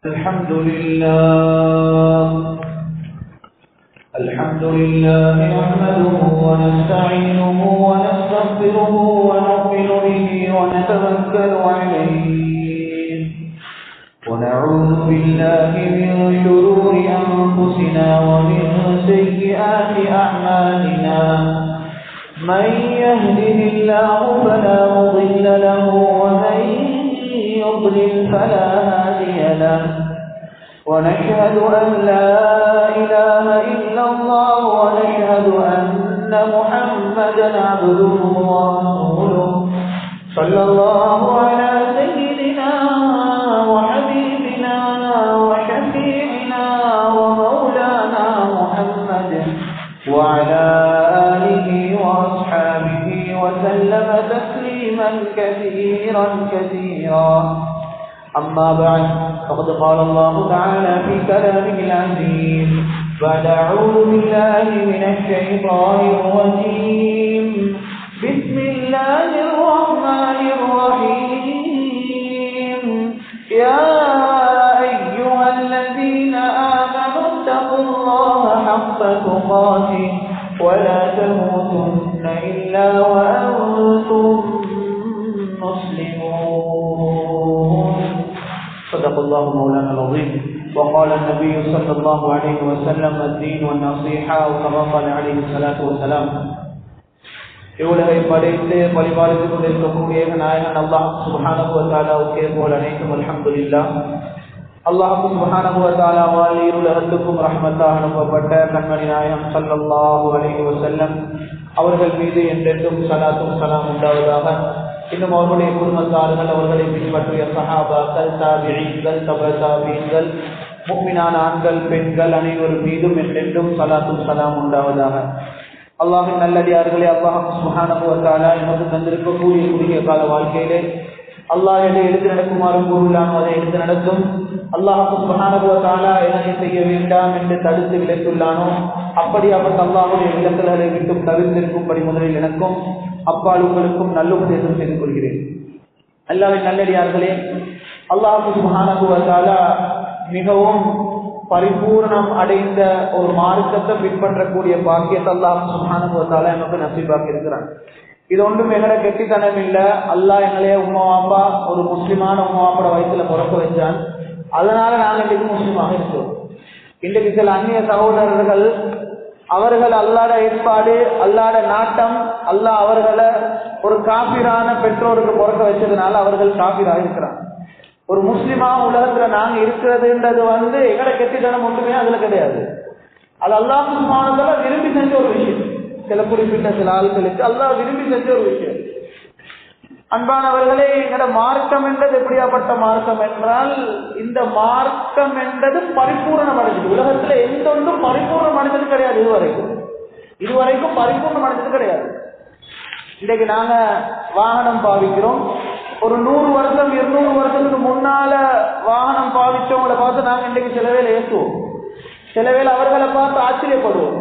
الحمد لله نحمده ونستعينه ونستغفره ونؤمن به ونتوكل عليه ونعوذ بالله من شرور أنفسنا ومن سيئات أعمالنا من يهده الله فلا مضل له ومن يضلل فلا هادي له ونشهد أن لا إله إلا الله ونشهد أن محمدا عبده ورسوله صلى الله على سيدنا وحبيبنا وشفيعنا ومولانا محمد وعلى آله وأصحابه وسلم تسليما كثيرا كثيرا. أما بعد فقد قال الله تعالى في كلامه العزيز بعد أعوذ بالله من الشيطان الرجيم بسم الله الرحمن الرحيم يا أيها الذين آمنوا اتقوا الله حق تقاته ولا تموتن إلا وأنتم مسلمون. صدق الله مولانا العظيم. وقال النبي صلى الله عليه وسلم الدين والنصيحة وكما قال عليه الصلاة والسلام. இவ்வுலகை படைத்து பரிபாலித்துக் கொண்டிருக்கக்கூடிய நாயகன் அல்லாஹ் சுப்ஹானஹு வ தஆலாவுக்கே புகழ் அனைத்தும் அல்ஹம்துலில்லாஹ். அல்லாஹ் சுப்ஹானஹு வ தஆலாவால் இருலகத்துக்கும் ரஹ்மத்தாக அனுப்பப்பட்ட கண்மணி நாயகம் ஸல்லல்லாஹு அலைஹி வஸல்லம் அவர்கள் மீது என்றென்றும் ஸலாத்தும் ஸலாம் உண்டாவதாக. இன்னும் அவர்களுடைய குடும்பத்தார்கள், அவர்களை பின்பற்றிய சஹாபாக்கள், தாபிஈன்கள், தபஅ தாபிஈன்கள், முஃமினான ஆண்கள் பெண்கள் அனைவரும் மீதும் என்றென்றும் ஸலாத்தும் ஸலாம் உண்டாவதாக. அல்லாஹ்வின் நல்லடியார்களே, அல்லாஹ் சுப்ஹானஹு வ தஆலா நமக்கு தந்திருக்கக்கூடிய குறுகிய கால வாழ்க்கையிலே அல்லாஹ் எதை எடுத்து நடக்குமாறு கூறுகிறானோ அதை எடுத்து நடக்கும். அல்லாஹ் சுப்ஹானஹு வ தஆலா எதனை செய்ய வேண்டாம் என்று தடுத்து விலக்கியுள்ளானோ அப்படியாப்பட்ட அல்லாஹ்வுடைய விலக்கல்களை விட்டும் தவிர்த்திருக்கும்படி முதலில் எனக்கும் அப்பால் உங்களுக்கும் நல்லுபதேசம் செய்து கொள்கிறேன். அல்லாஹ்வின் நல்லடியார்களே, அல்லாஹ் சுப்ஹானஹு வ தஆலா மிகவும் பரிபூர்ணம் அடைந்த ஒரு மார்க்கத்தை பின்பற்றக்கூடிய பாக்கியத்தை அல்லாஹ் சுப்ஹானஹு வ தஆலா நமக்கு நசீபாக்கி இருக்கிறான். இது ஒன்றும் எங்களை கெட்டித்தனம் இல்லை. அல்லாஹ் எங்களையே உம்மா வாப்பா ஒரு முஸ்லிமான உம்மா வாப்போட வயசுல பிறக்க வச்சான். அதனால நாங்கள் இன்றைக்கு முஸ்லீமாக இருக்கிறோம். இன்றைக்கு சில அந்நிய சகோதரர்கள் அவர்கள் அல்லாட ஏற்பாடு, அல்லாட நாட்டம், அல்லாஹ் அவர்களை ஒரு காபிரான பெற்றோருக்கு பிறக்க வச்சதுனால அவர்கள் காபிராக இருக்கிறாங்க. ஒரு முஸ்லிமா உலகத்துல நாங்க இருக்கிறதுன்றது எங்களை கெட்டித்தனம் ஒன்றுமே அதுல கிடையாது. அது அல்லாஹ் சுப்ஹானஹு வ தஆலா விரும்பி செஞ்ச ஒரு விஷயம். சில குறிப்பிட்ட சில ஆட்களுக்கு அல்லாஹ் விரும்பி செஞ்ச ஒரு விஷயம். அன்பானவர்களே, எங்கட மார்க்கம் என்றது எப்படியாப்பட்ட மார்க்கம் என்றால், இந்த மார்க்கம் என்றது பரிபூர்ணம் அடைஞ்சது. உலகத்துல எந்த ஒன்றும் பரிபூர்ணம் அடைஞ்சது கிடையாது. இதுவரைக்கும் பரிபூர்ணம் அடைஞ்சது கிடையாது. இன்றைக்கு நாங்க வாகனம் பாவிக்கிறோம். ஒரு 100 வருஷம் 200 வருஷத்துக்கு முன்னால வாகனம் பாவிச்சவங்களை பார்த்து நாங்க இன்றைக்கு சில வேளை ஏற்றுவோம், சில வேளை அவர்களை பார்த்து ஆச்சரியப்படுவோம்.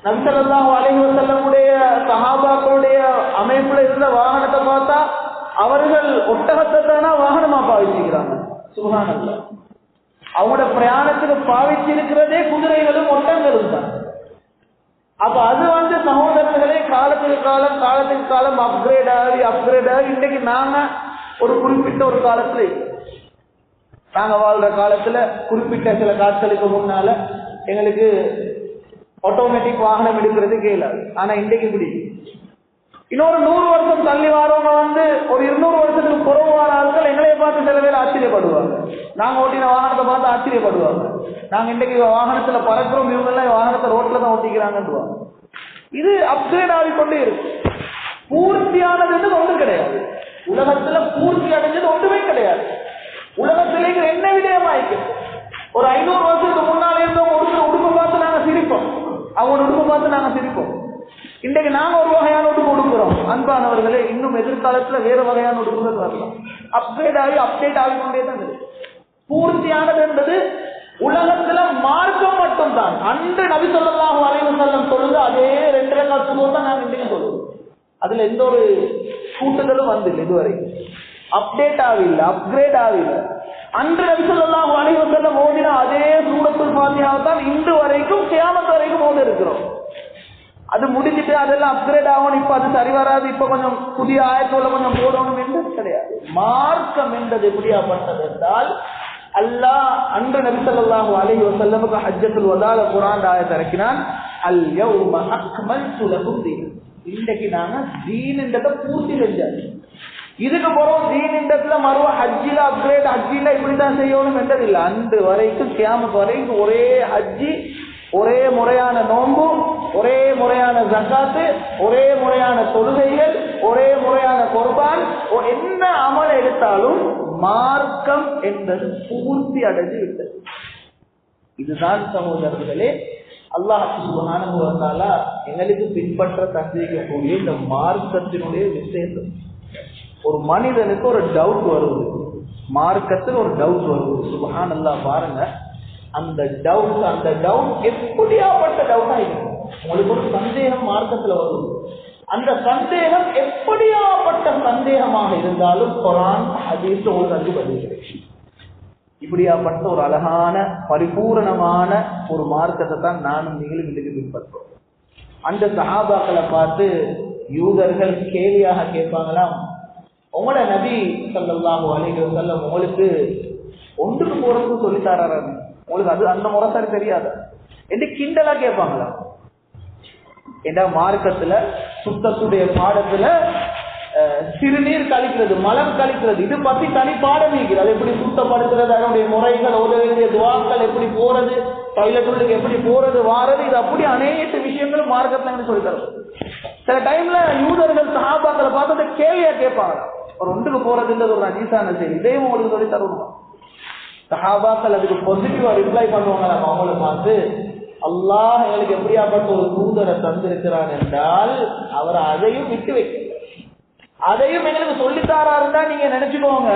நபி ஸல்லல்லாஹு அலைஹி வஸல்லமுடைய சஹாபாக்களுடைய அமைப்புல இருந்த வாகனத்தை பார்த்தா அவர்கள் ஒட்டகத்தை தானா வாகனமா பாவிச்சுக்கிறாங்க. சுப்ஹானல்லாஹ். அவங்களோட பிரயாணத்துக்கு பாவிச்சிருக்கிறதே குதிரைகளும் ஒட்டகங்களும் தான். அப்ப அது சகோதரர்களே, காலத்துக்கு காலம் அப்கிரேட் ஆகி இன்னைக்கு நாங்க ஒரு குறிப்பிட்ட ஒரு காலத்துல, நாங்க வாழ்ற காலத்துல குறிப்பிட்ட சில காலங்களுக்கு முன்னால எங்களுக்கு ஆட்டோமேட்டிக் வாகனம் எடுக்கிறது கேளாது. ஆனா இன்றைக்கு இப்படி இன்னொரு 100 வருஷம் தள்ளி வாரவங்க ஒரு 200 வருஷத்துக்கு புறவான ஆட்கள் எங்களைய பார்த்து சில பேர் ஆச்சரியப்படுவாங்க. நாங்க ஓட்டின வாகனத்தை பார்த்து ஆச்சரியப்படுவாங்க. நாங்க இன்றைக்கு வாகனத்துல பறக்கிறோம், இவங்க எல்லாம் வாகனத்தை ரோட்ல தான் ஓட்டிக்கிறாங்கன்னு. இது அப்கிரேட் ஆகிக்கொண்டே இருக்கு. பூர்த்தியானது ஒன்றும் கிடையாது. உலகத்துல பூர்த்தி அடைஞ்சது ஒன்றுமே கிடையாது. உலகத்திலே என்ன விடயமாயிருக்கு. ஒரு 500 வருஷத்துக்கு முன்னாலே இருந்தவங்க உடுப்பு பார்த்து நாங்க சிரிப்போம், அவங்களோட உடுப்பு பார்த்து நாங்க சிரிப்போம். இன்றைக்கு நாங்க ஒரு வகையான உடுப்பு உடுக்கிறோம். அன்பானவர்களே, இன்னும் எதிர்காலத்துல வேற வகையான உடுப்புகள் வரலாம். அப்கிரேட் ஆகி அப்டேட் ஆகிக்கொண்டே தான் இருக்கு. பூர்த்தியானது என்பது உலகத்துல மார்க்கம் மட்டும்தான். அன்று நபி ஸல்லல்லாஹு அலைஹி வஸல்லம் சொல்லுங்க, அதே 2 ரக்காத் சுன்னத் தான் நாங்க இன்றைக்கு சொல்லுவோம். அதுல எந்த ஒரு கூட்டுதலும் வந்தில்லை, இதுவரை அப்டேட் ஆகல, அப்கிரேட் ஆகல. அன்று நபி ஸல்லல்லாஹு அலைஹி வஸல்லம் ஃபாத்திஹாவை இன்று வரைக்கும் கியாமத் வரைக்கும் ஓத இருக்கிறோம். அது முடிஞ்சிட்டு அதெல்லாம் அப்கிரேட் ஆகணும், இப்ப அது சரி வராது, இப்ப கொஞ்சம் புதிய ஆயத்தோட கொஞ்சம் போடணும் என்று கிடையாது. மார்க்கம் என்றது எப்படியாப்பட்டது என்றால், அல்லாஹ் அன்று நபி ஸல்லல்லாஹு அலைஹி வஸல்லமுக்கு ஹஜ்ஜத்துல் வதால குர்ஆன் ஆயத் இறக்கினான், அல் யௌம அக்மல்து லகும் தீனக்கும். இன்னைக்கு நாங்க தீன்ன்றத பூர்த்தி செஞ்சாச்சு. இதுக்கு போறோம் தீன்ன்றதுல மறுவ ஹஜ்ஜில அப்கிரேட், ஹஜ்ஜில இப்படிதான் செய்யணும் என்றது இல்லை. அன்று வரைக்கும் கியாமத் வரைக்கும் ஒரே ஹஜ்ஜி, ஒரே முறையான நோன்பு, ஒரே முறையான ஜகாத்து, ஒரே முறையான தொழுகைகள், ஒரே முறையான குர்பான், என்ன அமல் எடுத்தாலும் மார்க்கம் என்பது பூர்த்தி அடைந்து விட்டது. இதுதான் சகோதரர்களே அல்லாஹ் சுப்ஹானஹு வ தஆலா எங்களுக்கு பின்பற்ற தந்திருக்கக்கூடிய இந்த மார்க்கத்தினுடைய விசேஷம். ஒரு மனிதனுக்கு ஒரு டவுட் வருவது, மார்க்கத்தில் ஒரு டவுட் வருவது, சுப்ஹானல்லாஹ் பாருங்க, அந்த டவுட் எப்படியாப்பட்ட டவுட்டா இருக்கும். உங்களுக்கு ஒரு சந்தேகம் மார்க்கத்துல வரும், அந்த சந்தேகம் எப்படியாப்பட்ட சந்தேகமாக இருந்தாலும் குர்ஆன் ஹதீஸ் உங்களுக்கு பதில் கிடைக்கும். இப்படியாப்பட்ட ஒரு அழகான பரிபூரணமான ஒரு மார்க்கத்தை தான் நானும் நீங்களும் இதுக்கு பின்பற்றோம். அந்த சஹாபாக்களை பார்த்து யூதர்கள் கேலியாக கேட்பாங்களாம், உங்களோட நபி ஸல்லல்லாஹு அலைஹி வஸல்லம் உங்களுக்கு ஒன்றுக்கு போறதுக்கு சொல்லித்தாராரு, உங்களுக்கு அது அந்த முறை சரி தெரியாது என்று கிண்டலா கேட்பாங்களா? என்ற மார்க்கத்துல சுத்தத்துடைய பாடத்துல சிறுநீர் கழிக்கிறது, மலம் கழிக்கிறது, இது பத்தி தனி பாடம் இருக்குது. அது எப்படி சுத்தப்படுத்துறது, அதனுடைய முறைகள், ஓத வேண்டிய துவாக்கள் எப்படி போறது, டாய்லெட் உள்ளுக்கு எப்படி போறது வாரது, இது அப்படி அனைத்து விஷயங்களும் மார்க்கத்துல சொல்லி தரும். சில டைம்ல யூதர்கள் சஹாபாக்களை பார்த்து அந்த கேள்வியா கேட்பாங்க, ஒரு ஒன்றுக்கு போறதுன்றது ஒரு நஜீசான செய்தி, இதையும் உங்களுக்கு சொல்லி தருவோம். சஹாபாக்கள் அதுக்கு பாசிட்டிவா ரிப்ளை பண்ணுவாங்க. அவங்கள பார்த்து, அல்லாஹ் எங்களுக்கு எப்படியாப்பட்ட ஒரு தூதரை தந்திருக்கிறான் என்றால் அவர் அதையும் விட்டு வைக்க, அதையும் எங்களுக்கு சொல்லித்தாராருந்தா நீங்க நினைச்சுக்கோங்க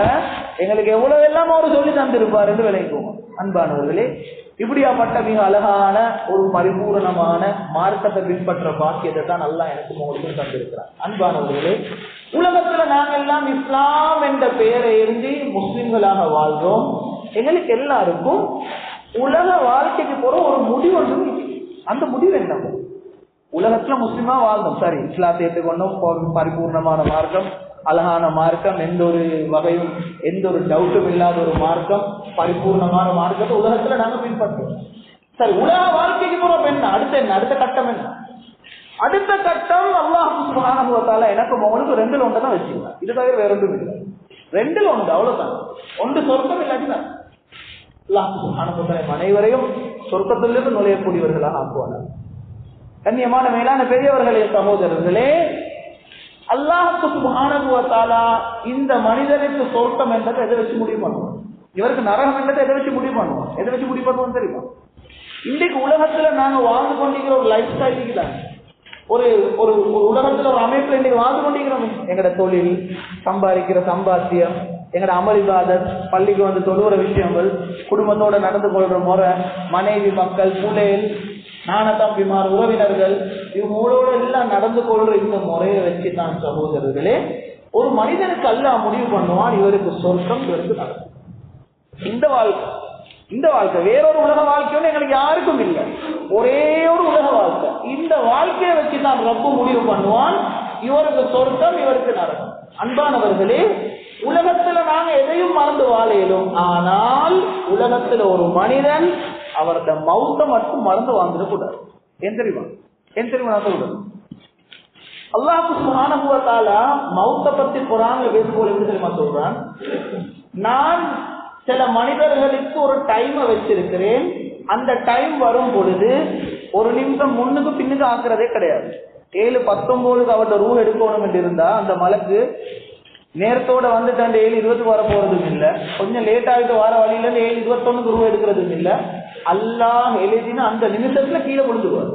எங்களுக்கு எவ்வளவு எல்லாம் அவர் சொல்லி தந்திருப்பார் என்று விளைக்குவோம். அன்பானவர்களே, இப்படியாப்பட்ட மிக அழகான ஒரு பரிபூரணமான மார்க்கத்தை பின்பற்ற பாக்கியத்தை தான் அல்லாஹ் எனக்கு உங்களுக்கு தந்திருக்கிறார். அன்பானவர்களே, உலகத்துல நாங்கள் எல்லாம் இஸ்லாம் என்ற பெயரை எழுதி முஸ்லிம்களாக வாழ்றோம். எங்களுக்கு எல்லாருக்கும் உலக வாழ்க்கைக்கு போற ஒரு முடிவு ஒன்று, அந்த முடிவு என்ன? உலகத்துல முஸ்லிமா வாழ்ந்தோம், சரி, இஸ்லாத்தை ஏற்றுக்கொண்டோம், பரிபூர்ணமான மார்க்கம், அழகான மார்க்கம், எந்த ஒரு வகையும் எந்த ஒரு டவுட்டும் இல்லாத ஒரு மார்க்கம், பரிபூர்ணமான மார்க்கத்தை உலகத்துல நாங்க பின்பற்றோம். சரி, உலக வாழ்க்கைக்கு போறோம் என்ன? அடுத்த கட்டம் என்ன? அடுத்த கட்டம் அல்லாஹ் சுப்ஹானஹு வ தஆலா எனக்கு உங்களுக்கு ரெண்டுல ஒன்று தான் வச்சுக்கலாம், இது தவிர வேற ஒன்றும் இல்லை. ரெண்டுல ஒன்று, அவ்வளவுதான். ஒன்று சொர்க்கம், இல்லாட்டி அல்லாஹ் சுப்ஹானஹு வ தஆலா அனைவரையும் சொர்க்கத்திலிருந்து நுழையக்கூடியவர்களாக ஆக்குவார். கண்ணியமான மேலான பெரியவர்களே, சகோதரர்களே, அல்லாஹ் சுப்ஹானஹு வ தஆலா இந்த மனிதனுக்கு சொர்க்கம் என்றதை எதை வச்சு முடிவு பண்ணுவோம், இவருக்கு நரகம் என்றதை எதை வச்சு முடிவு பண்ணுவோம், எதை வச்சு முடிவு பண்ணுவோம் தெரியுமா? இன்றைக்கு உலகத்துல நாங்க வாழ்ந்து கொண்டிருக்கிற ஒரு லைஃப் ஸ்டைலுக்கு தான், ஒரு ஒரு உலகத்துல ஒரு அமைப்புல இன்னைக்கு வாழ்ந்து கொண்டிருக்கிறோம். எங்கட தொழில், சம்பாதிக்கிற சம்பாத்தியம், எங்கட அமல் இபாதத், பள்ளிக்கு வந்து தொழுகிற விஷயங்கள், குடும்பத்தோட நடந்து கொள்ற முறை, மனைவி மக்கள், பிள்ளைகள், நாணத்தம்பிமார், உறவினர்கள், இவங்களோட எல்லாம் நடந்து கொள்ற இந்த முறையை வச்சு தான் சகோதரர்களே ஒரு மனிதனுக்கு அல்லாஹ் முடிவு பண்ணுவான், இவருக்கு சொர்க்கம், இவருக்கு நரகம். இந்த வாழ்க்கை வேறொரு உலக வாழ்க்கையோட எங்களுக்கு யாருக்கும் இல்லை, ஒரே ஒரு உலக வாழ்க்கை. இந்த வாழ்க்கையை வச்சுதான் ரப்பு முடிவு பண்ணுவான், இவருக்கு சொர்க்கம், இவருக்கு நரகம். அன்பானவர்களே, உலகத்துல நாங்க எதையும் மறந்து வாழையிலும், ஆனால் உலகத்துல ஒரு மனிதன் அவரது மௌத்த மட்டும் மறந்து வாழ்ந்துடக்கூடாது. ஏன் தெரியுமா? நான் சொல்றேன், அல்லாஹ் சுப்ஹானஹு வ தஆலா மௌத்த பத்தி குர்ஆன்ல பேசும்போது எப்படி தெரியுமா சொல்றான்? நான் சில மனிதர்களுக்கு ஒரு டைமை வச்சிருக்கிறேன், அந்த டைம் வரும் பொழுது ஒரு நிமிஷம் முன்னுக்கு பின்னுக்கு ஆக்குறதே கிடையாது. 7:19 அவர்கிட்ட ரூ எடுக்கணும் என்று இருந்தா அந்த மலக்கு நேரத்தோட வந்துட்டு அந்த 7:20 வர போறதும் இல்லை, கொஞ்சம் லேட் ஆகிட்டு வர வழியில 7:21 ரூ எடுக்கிறதும் இல்லை. அல்லாஹ் எழுதினா அந்த நிமிஷத்துல கீழே விழுந்துருவார்.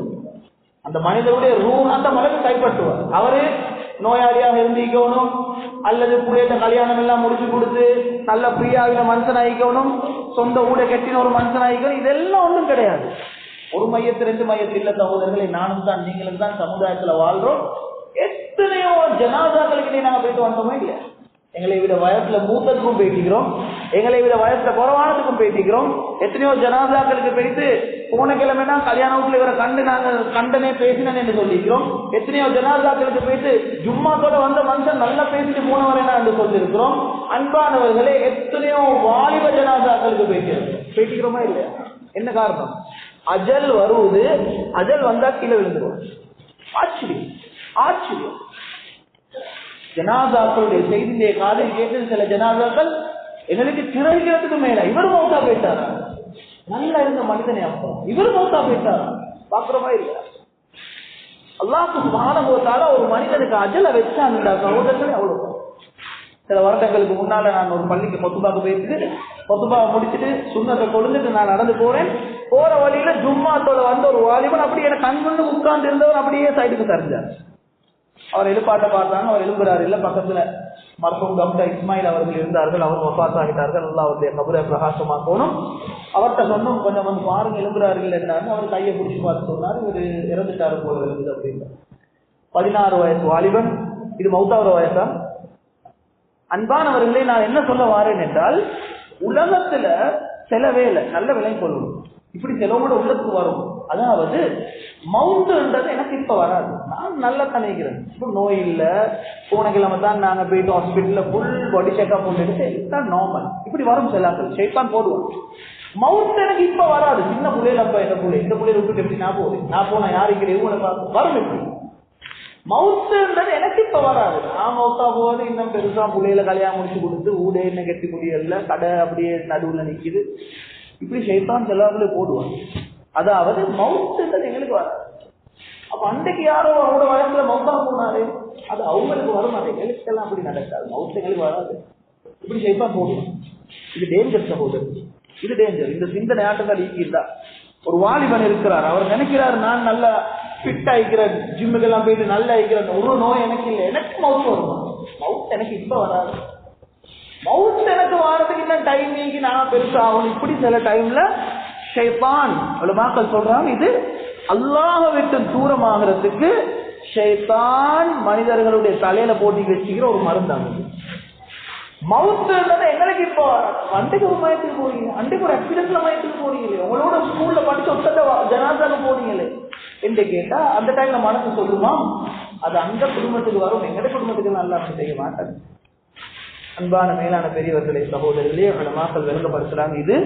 அந்த மனிதனுடைய ரூ அந்த மலக்கு கைப்பற்றுவார். அவரு நோயாளியாக இருந்திக்கணும், அல்லது புரியத்த கல்யாணம் எல்லாம் முடிச்சு கொடுத்து நல்ல பிரியாவில மனுஷன் ஆகிக்கணும், சொந்த ஊட கட்டின ஒரு மனுஷன் ஆகிக்கணும், இதெல்லாம் ஒன்றும் கிடையாது. ஒரு மையத்து 2 மையத்து இல்ல சகோதரர்களை, நானும் தான் நீங்களும் தான் சமுதாயத்துல வாழ்றோம். எத்தனையோ ஜனாதாக்களுக்கு நாங்க போயிட்டு வந்தோமே இல்லையா? எங்களை விட வயசுல மூத்தத்துக்கும் போயிட்டுக்கிறோம், எங்களை விட வயசுல குறைவானதுக்கும் பேசிக்கிறோம். எத்தனையோ ஜனாதாக்களுக்கு போயிட்டு போன கிழமைனா கல்யாண வீட்டுல இவரை கண்டு நாங்க கண்டனே பேசினேன் என்று சொல்லிக்கிறோம். எத்தனையோ ஜனாதாக்களுக்கு போயிட்டு ஜும்மாத்தோட வந்த மனுஷன் நல்லா பேசிட்டு போனவரேனா என்று சொல்லியிருக்கிறோம். அன்பானவர்களே, எத்தனையோ வாலிப ஜனாதாக்களுக்கு பேசிக்கிறோமா இல்லையா? என்ன காரணம்? அஜல் வருவது, அஜல் வந்தா கீழே விழுந்துருவோம். ஆச்சரியம் ஆச்சரியம். ஜனாதாக்களுடைய செய்தியை காலையில் கேட்டு சில ஜனாதாக்கள் எங்களுக்கு திரைக்கிறதுக்கு மேல இவர் மௌத்தா போயிட்டாரா, நல்லா இருந்த மனிதனே அப்பா இவர் மௌத்தா போயிட்டாரா, பாக்குறோமா இல்லையா? அல்லாஹ்வுக்கு சுப்ஹானஹு வ தஆலா ஒரு மனிதனுக்கு அஜல வச்சான்டா சகோதரர்களே. அவ்வளவு சில வருடங்களுக்கு முன்னால நான் ஒரு பள்ளிக்கு கொத்துபாக்கு போயிட்டு கொத்துபாவை முடிச்சுட்டு சுண்ணத்தை கொழுந்துட்டு நான் நடந்து போறேன். போற வழியில ஜும்மாத்தோட வந்த ஒரு வாலிபன் அப்படியே எனக்கு கண் முன்னு உட்கார்ந்து இருந்தவர் அப்படியே சைடுக்கு சரிஞ்சார். அவர் எழுப்பாட்ட பார்த்தாங்க, அவர் எழும்புறாரு இல்ல. பக்கத்துல மர்ஹூம் டாக்டர் இஸ்மாயில் அவர்கள் இருந்தார்கள், அவர் வஃபாத் ஆகிட்டார்கள். அல்லாஹ் அவருடைய கபரை பிரகாசமாக்கணும். அவர்கிட்ட சொன்னோம், கொஞ்சம் வந்து பாருங்க எழும்புறார்கள் என்னாரு. அவர் கையை பிடிச்சி பார்த்து சொன்னார், இவர் இறந்துட்டாரு போல இருக்குது அப்படின்னு. 16 வயசு வாலிபன், இது மௌத்தாவர வயசா? அன்பானவர்களே, நான் என்ன சொல்ல வாரேன் என்றால், உலகத்துல சில வேலை நல்ல விலை கொள்ளணும், இப்படி சிலவோட உள்ளத்துக்கு வரும். அதாவது மவுண்டுன்றது எனக்கு இப்ப வராது, நான் நல்லா தனிக்கிறேன், இப்ப நோய் இல்ல, போன கிழமை தான் நாங்க போயிட்டு ஹாஸ்பிட்டல்ல ஃபுல் பாடி செக்அப் பண்ணிட்டு நார்மல், இப்படி வரும் சிலாக்கள் ஷேப்பான் போடுவோம். மவுண்ட் எனக்கு இப்ப வராது. சின்ன புள்ளையில அப்ப இந்த புள்ளைய விட்டுட்டு எப்படி நான் போறேன், நான் போனா யாருக்கு இவங்களை பார்த்து வரும். எப்படி மவுத்துன்றது எனக்கு இப்ப வராது. நான் மவுத்தா போவது இன்னும் பெருசா புள்ளையில கல்யாணம் முடிச்சு கொடுத்து ஊடே என்ன கட்டி முடியல, கடை அப்படியே நடுவுல நிக்குது, இப்படி ஷைத்தான் செல்லாதுல போடுவாங்க. அதாவது மவுத்துன்றது எங்களுக்கு வராது. அப்ப அன்றைக்கு யாரோ அவங்களோட வயசுல மவுத்தா போனாரு, அது அவங்களுக்கு வரும், அது எங்களுக்கெல்லாம் அப்படி நடக்காது. மவுத்து எங்களுக்கு வராது, இப்படி ஷைத்தான் போடுவாங்க. இது டேஞ்சர் சகோதரர், இது டேஞ்சர். இந்த சிந்தனை ஆட்டங்கள் ஈக்கிட்டா ஒரு வாலிபன் இருக்கிறார், அவர் நினைக்கிறார் நான் நல்லா ஃபிட் ஆகிக்கிறேன், ஜிம்முக்கெல்லாம் போயிட்டு நல்லா ஆகிக்கிறேன், ஒரு நோய் எனக்கு இல்லை, எனக்கு மவுத் வரும். மவுத் எனக்கு இப்ப வராது, மவுத் எனக்கு வாரத்துக்கு இன்னும் டைமிங்கு நான் பெருசா ஆகணும். இப்படி சில டைம்ல ஷைத்தான் உலமாக்கள் சொல்றாங்க, இது அல்லாஹ்வை விட்டு தூரமாகிறதுக்கு ஷைத்தான் மனிதர்களுடைய தலையில போட்டி வச்சுக்கிற ஒரு மருந்தாங்க. மவுத்துன்றது எங்களுக்கு இப்போ அன்றைக்கு ஒரு மயத்துக்கு போறீங்க, அன்றைக்கு ஒரு ஆக்சிடென்ட்ல மயத்துக்கு போறீங்களே, உங்களோட ஸ்கூல்ல படிச்சு ஒத்தட்ட ஜனாதாக்கு போறீங்களே என்று கேட்டா அந்த டைம்ல மனசு சொல்லுமா, அது அந்த குடும்பத்துக்கு வரும், எங்கட குடும்பத்துக்கு நல்லா செய்ய மாட்டாங்க. அன்பான மேலான பெரியவர்களை சகோதரர்களே, மக்கள் விளங்கப்படுத்துறாங்க, இது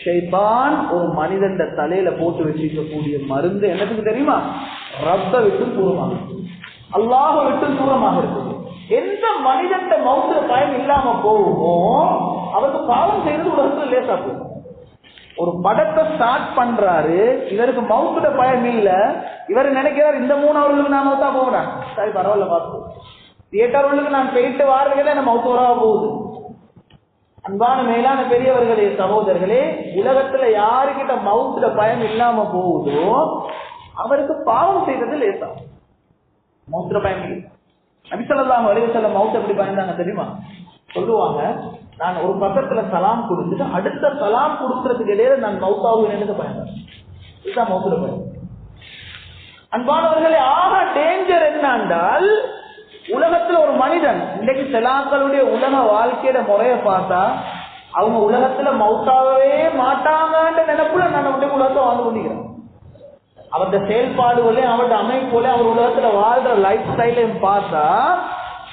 ஷைத்தான் ஒரு மனிதன் தலையில போட்டு வச்சிருக்கக்கூடிய மருந்து. என்னத்துக்கு தெரியுமா? ரப்ப விட்டு தூரமாக, அல்லாஹ் விட்டு தூரமாக இருக்குது. எந்த மனிதன் மவுத்துல பயம் இல்லாம போகுமோ அவருக்கு பாவம் செய்யறது உலகத்துல லேசா போகும். ஒரு படத்தை ஸ்டார்ட் பண்றாரு, இவருக்கு மவுத்துல பயம் இல்ல, இவர் நினைக்கிறார் இந்த 3 அவர்களுக்கு நான் மவுத்தா போகிறேன், சரி பரவாயில்ல பார்ப்போம், தியேட்டர்களுக்கு நான் போயிட்டு வாரதுக்கே என்ன மவுத்து வரா போகுது. அன்பான மேலான பெரியவர்களே சகோதரர்களே, உலகத்துல யாருக்கிட்ட மவுத்துல பயம் இல்லாம போகுதோ அவருக்கு பாவம் செய்யறது லேசா. மவுத்துல பயம் இல்லை. நபி ஸல்லல்லாஹு அலைஹி வஸல்லம் மவுத் எப்படி பயந்தாங்க தெரியுமா? சொல்லுவாங்க, நான் ஒரு பக்கத்துல சலாம் கொடுத்துட்டு அடுத்த சலாம் கொடுக்கறதுக்கு இடையில நான் மவுத்தாவுன்னு பயந்தேன். இதுதான் மவுத்துல பயம். அன்பானவர்களே, ஆக டேஞ்சர் என்னன்றால், உலகத்துல ஒரு மனிதன் இன்னைக்கு செலாக்களுடைய உலக வாழ்க்கையோட முறைய பார்த்தா அவங்க உலகத்துல மவுத்தாகவே மாட்டாங்கன்ற நினைப்புல நான் உலகத்தை வாழ்ந்து கொண்டிருக்கிறேன். அவருடைய செயல்பாடுகளையும் அவருடைய அமைப்புகளையும் அவர் உலகத்துல வாழ்ற லைஃப் ஸ்டைலையும் பார்த்தா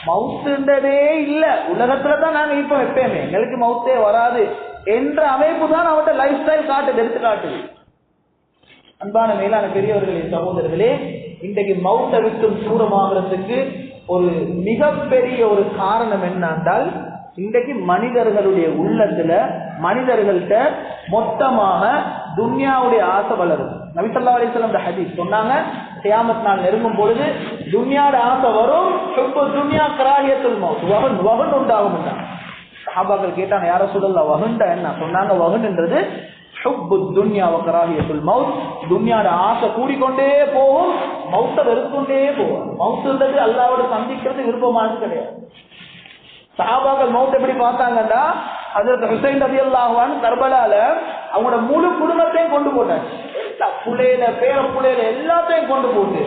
மவுத்துன்றதே இல்ல, உலகத்துலதான் நாங்க இப்ப எப்பயுமே எங்களுக்கு மவுத்தே வராது என்ற அமைப்பு தான் அவருடைய லைஃப் ஸ்டைல் காட்டுது, எடுத்து காட்டுது. அன்பான மேலான பெரியவர்களே சகோதரர்களே, இன்றைக்கு மவுத்தை விட்டு தூரமாகிறதுக்கு ஒரு மிகப்பெரிய ஒரு காரணம் என்னன்றால், இன்றைக்கு மனிதர்களுடைய உள்ளத்துல மனிதர்கள்ட்ட மொத்தமாக துன்யாவுடைய ஆசை வளரும். நபி ஸல்லல்லாஹு அலைஹி வஸல்லம் இந்த ஹதீஸ் சொன்னாங்க, கியாமத் நாள் நெருங்கும் பொழுது துன்யாவோட ஆசை வரும், ஹுப்பு துன்யா கராஹியத்துல் மௌத், வஹன் உண்டாகும். சஹாபாக்கள் கேட்டாங்க, யா ரசூலல்லாஹ் வஹன்டா என்ன? சொன்னாங்க, வஹன்ன்றது ஹுப்பு துன்யா வ கராஹியத்துல் மௌத், துன்யாவோட ஆசை கூடிக்கொண்டே போகும், மௌத்தை வெறுத்துக்கொண்டே போகும். மௌத்துன்றது அல்லாஹ்வோட சந்திக்கிறது விருப்பமானது கிடையாது. சஹாபாக்கள் மௌத் எப்படி பார்த்தாங்கன்னா, ஹஜ்ரத் ஹுசைன் ரலியல்லாஹு அன்ஹு கர்பலால அவங்களோட முழு குடும்பத்தையும் கொண்டு போட்டாங்க, புள்ளையில பேர புள்ளையில எல்லாத்தையும் கொண்டு போட்டு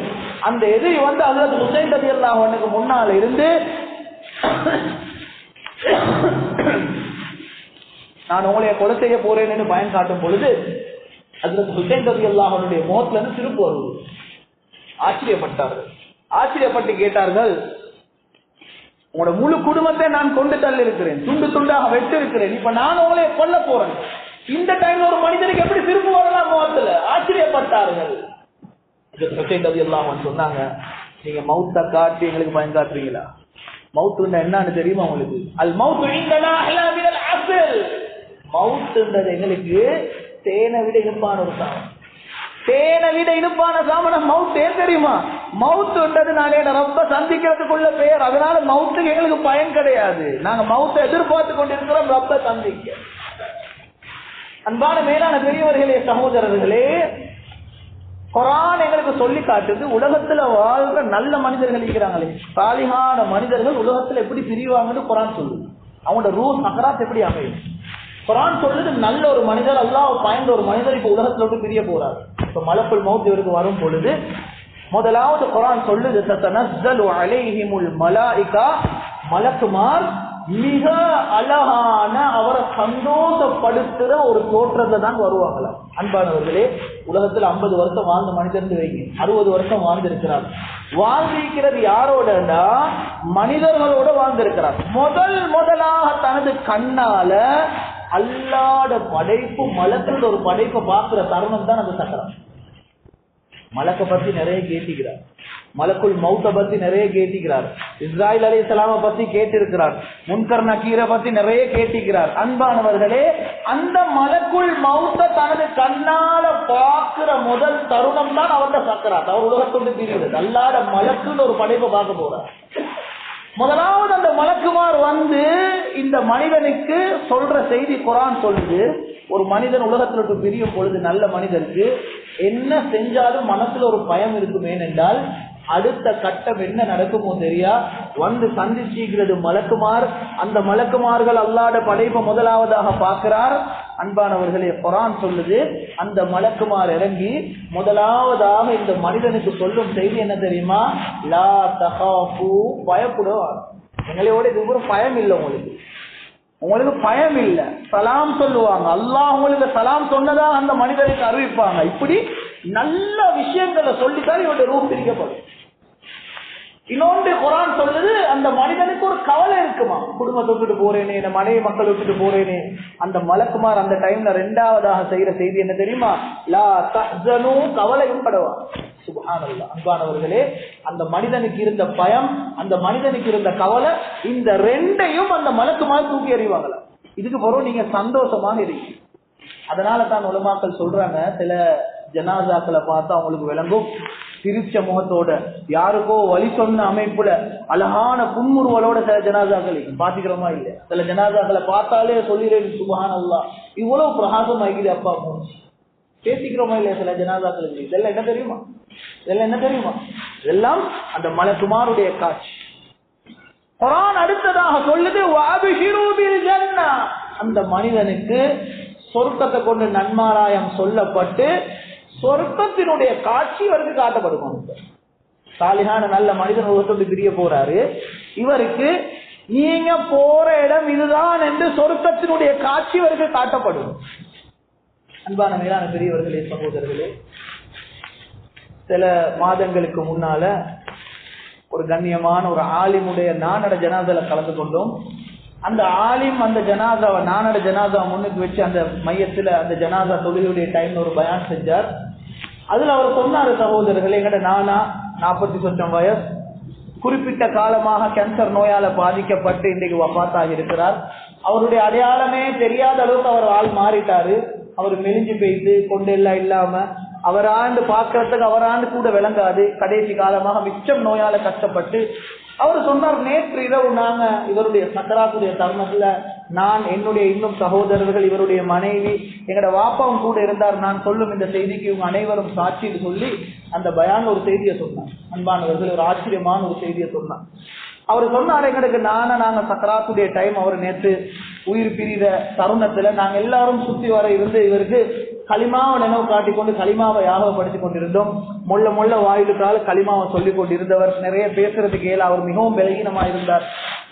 அந்த எதிரி வந்து ஹஜ்ரத் ஹுசைன் ரலியல்லாஹு அன்ஹுக்கு முன்னால இருந்து நான் உங்களைய கொலை செய்ய போறேன்னு பயம் காட்டும் பொழுது ஹஜ்ரத் ஹுசைன் ரலியல்லாஹு அன்ஹுடைய முகத்துல இருந்து சிரிப்பு வருது. ஆச்சரியப்பட்டார்கள். ஆச்சரியப்பட்டு கேட்டார்கள், உங்களோட முழு குடும்பத்தை நான் கொண்டு தள்ளி இருக்கிறேன், துண்டு துண்டாக வெட்டு இருக்கிறேன், இப்ப நான் உங்களை கொல்ல போறேன், இந்த டைம்ல ஒரு மனிதனுக்கு எப்படி சிரிப்பு வரலாம் முகத்துல? ஆச்சரியப்பட்டார்கள். ஹுசைன் ரலியல்லாஹு அன்ஹு சொன்னாங்க, நீங்க மௌத்த காட்டி எங்களுக்கு பயம் காட்டுறீங்களா? மௌத்து என்னன்னு தெரியுமா உங்களுக்கு? அல் மௌத்து இந்தனா அஹ்லா மினல் அஸ்ல். மௌத்துன்றது எங்களுக்கு தேனை விட இனிப்பான ஒரு சாமம். தேனை விட இனிப்பான சாமனம் மவுத். ஏன் தெரியுமா? மவுத்துன்றது நாங்க ரொம்ப சந்திக்கிறதுக்குள்ள பெயர். அதனால மவுத்துக்கு எங்களுக்கு பயன் கிடையாது. நாங்க மவுத்தை எதிர்பார்த்து கொண்டிருக்கிறோம் ரொம்ப சந்திக்க. அன்பான மேலான பெரியவர்களே, சகோதரர்களே, குர்ஆன் எங்களுக்கு சொல்லி காட்டுது, உலகத்துல வாழ்ற நல்ல மனிதர்கள் இருக்கிறாங்களே, சாலிஹான மனிதர்கள் உலகத்துல எப்படி பிரிவாங்கன்னு குர்ஆன் சொல்லுது. அவங்களோட ரூஹ் சக்கராத் எப்படி அமையும்? குர்ஆன் சொல்லுது, நல்ல ஒரு மனிதர், அல்லாஹ் பயந்த ஒரு மனிதர் இப்ப உலகத்துல விட்டு பிரிய போறாரு. இப்ப மலக்குல் மௌத் இவருக்கு வரும் பொழுது முதலாவது குர்ஆன் சொல்லுது, தத்தனஸ்ஸலு அலைஹிமுல் மலாயிகா, மலக்குமார் மிக அழகான அவரை சந்தோஷப்படுத்துற ஒரு தோற்றத்தை தான் வருவாங்களாம். அன்பானவர்களே, உலகத்துல 50 வருஷம் வாழ்ந்த மனிதன் வைங்க, 60 வருஷம் வாழ்ந்திருக்கிறார். வாழ்ந்திருக்கிறது யாரோடனா? மனிதர்களோட வாழ்ந்திருக்கிறார். முதலாக தனது கண்ணால அல்லாஹ்ட படைப்பு, மலக்குள்ள ஒரு படைப்பை பார்க்கிற தருணம் தான் அந்த சக்கரம். மலக்க பத்தி நிறைய கேட்டிக்கிறார், மலக்குல் மௌத்த பத்தி நிறைய கேட்டிக்கிறார், இஸ்ராயில் அலைஹிஸ்ஸலாம பத்தி கேட்டிருக்கிறார், முன்கர் நக்கீரை பத்தி நிறைய கேட்டிக்கிறார். அன்பானவர்களே, அந்த மலக்குல் மௌத்த தனது கண்ணால பார்க்கிற முதல் தருணம் தான் அவருடைய சக்கராத். அவர் உலகத்தோடு பிரிகிறது. அல்லாஹ்ட மலக்குன்னு ஒரு படைப்பை பார்க்க போறார். முதலாவது அந்த மலக்குமார் வந்து இந்த மனிதனுக்கு சொல்ற செய்தி குர்ஆன் சொல்லுது, ஒரு மனிதன் உலகத்துல விட்டு பிரியும் பொழுது நல்ல மனிதருக்கு என்ன செஞ்சாலும் மனசுல ஒரு பயம் இருக்கும். ஏனென்றால் அடுத்த கட்டம் என்ன நடக்குமோ தெரியா. வந்து சந்திச்சுக்கிறது மலக்குமார். அந்த மலக்குமார்கள் அல்லாஹ்ட படைப்பை முதலாவதாக பார்க்கிறார். அன்பானவர்களே, குர்ஆன் சொல்லுது, அந்த மலக்குமார் இறங்கி முதலாவதாக இந்த மனிதனுக்கு சொல்லும் செய்தி என்ன தெரியுமா? லா தகாஃபு, பயப்படுவார். எங்களோட இது ஒரு பயம் இல்லை, உங்களுக்கு பயம் இல்லை. சலாம் சொல்லுவாங்க, அல்லாஹ் உங்களுக்கு சலாம் சொன்னதா அந்த மனிதனுக்கு அறிவிப்பாங்க. இப்படி நல்ல விஷயங்களை சொல்லித்தான் இவருடைய ரூஹ் பிரிக்கப்படும். இன்னொன்று குர்ஆன் சொல்லுது, அந்த மனிதனுக்கு ஒரு கவலை இருக்குமா, குடும்பத்தை விட்டுட்டு போறேனே, இந்த மனைவி மக்கள் விட்டுட்டு போறேனே. அந்த மலக்குமார் அந்த டைம்ல இரண்டாவதாக செய்யற செய்தி என்ன தெரியுமா? லா தஹ்ஸனு, கவலையும் படுவார். சுப்ஹானல்லாஹ். அன்பானவர்களே, அந்த மனிதனுக்கு இருந்த பயம், அந்த மனிதனுக்கு இருந்த கவலை, இந்த ரெண்டையும் அந்த மலக்குமார் தூக்கி எறிவாங்களா. இதுக்கு பிறகு நீங்க சந்தோஷமாக இருக்கீங்க. அதனால தான் உலமாக்கள் சொல்றாங்க, சில ஜனாசாக்களை பார்த்தா அவங்களுக்கு விளங்கும், சிரிச்ச முகத்தோட, யாருக்கோ வழி சொன்ன அமைப்புல அழகான புன்முறுவலோட சில ஜனாசாக்கள் பாத்துக்கிறோமா இல்ல? சில ஜனாசாக்களை பார்த்தாலே சொல்லிடுறேன், சுப்ஹானல்லாஹ், இவ்வளவு பிரகாசம் ஆகிது அப்பா மூச்சு. பேசிக்கிறோமா இல்லையா சில ஜனாசாக்களுக்கு? இதெல்லாம் என்ன தெரியுமா? இதெல்லாம் அந்த மலக்குமாருடைய காட்சி. குர்ஆன் அடுத்ததாக சொல்லுது, வஅபிஷிரு பில் ஜன்னah, அந்த மனிதனுக்கு சொர்க்கத்தை கொண்டு நன்மாராயம் சொல்லப்பட்டு சொர்க்கத்தினுடைய காட்சி இவருக்கு காட்டப்படுமா. சாலிஹான நல்ல மனிதன் உலகத்தோடு பிரிய போறாரு, இவருக்கு நீங்க போற இடம் இதுதான் என்று சொர்க்கத்தினுடைய காட்சி இவருக்கு காட்டப்படும். அன்பான மேலான பெரியவர்களே, சகோதரர்களே, சில மாதங்களுக்கு முன்னால ஒரு கண்ணியமான ஒரு ஆலிமுடைய நானட ஜனாதால கலந்து கொண்டோம். அந்த ஆலிம் அந்த ஜனாதாவை, நானட ஜனாதாவை முன்னுக்கு வச்சு அந்த மையத்துல அந்த ஜனாதா தொழுகையுடைய டைம்ல ஒரு பயான் செஞ்சார். அதுல அவர் சொன்னாரு, சகோதரர்களே, எங்கட நானா 40 சொச்சம் வயசு, குறிப்பிட்ட காலமாக கேன்சர் நோயால பாதிக்கப்பட்டு இன்றைக்கு வஃபாத்தாக இருக்கிறார். அவருடைய அடையாளமே தெரியாத அளவுக்கு அவர் ஆள் மாறிட்டாரு. அவர் மெலிஞ்சு போயிட்டு கொண்டெல்லாம் இல்லாம அவராண்டு பார்க்கறதுக்கு அவராண்டு கூட விளங்காது. கடைசி காலமாக மிச்சம் நோயால கஷ்டப்பட்டு அவர் சொன்னார், நேற்று இரவு நாங்க இவருடைய சக்கராத்துடைய தருணத்துல நான், என்னுடைய இன்னும் சகோதரர்கள், இவருடைய மனைவி, எங்கட வாப்பாவும் கூட இருந்தார். நான் சொல்லும் இந்த செய்திக்கு இவங்க அனைவரும் சாட்சின்னு சொல்லி அந்த பயான் ஒரு செய்தியை சொன்னார். அன்பானவர்கள், ஒரு ஆச்சரியமான ஒரு செய்தியை சொன்னார். அவர் சொன்னார், எங்களுக்கு நாங்க சக்கராத்துடைய டைம், அவர் நேற்று உயிர் பிரிகிற தருணத்துல நாங்க எல்லாரும் சுத்தி வர இருந்து இவருக்கு களிமாவை நினைவு காட்டிக்கொண்டு களிமாவை யாகப்படுத்திக் கொண்டிருந்தோம். மொள்ள மொள்ள வாயிலுக்கால களிமாவை சொல்லிக் கொண்டிருந்தவர். நிறைய பேசுறதுக்கு ஏல அவர் மிகவும் பலகீனமா இருந்தார்.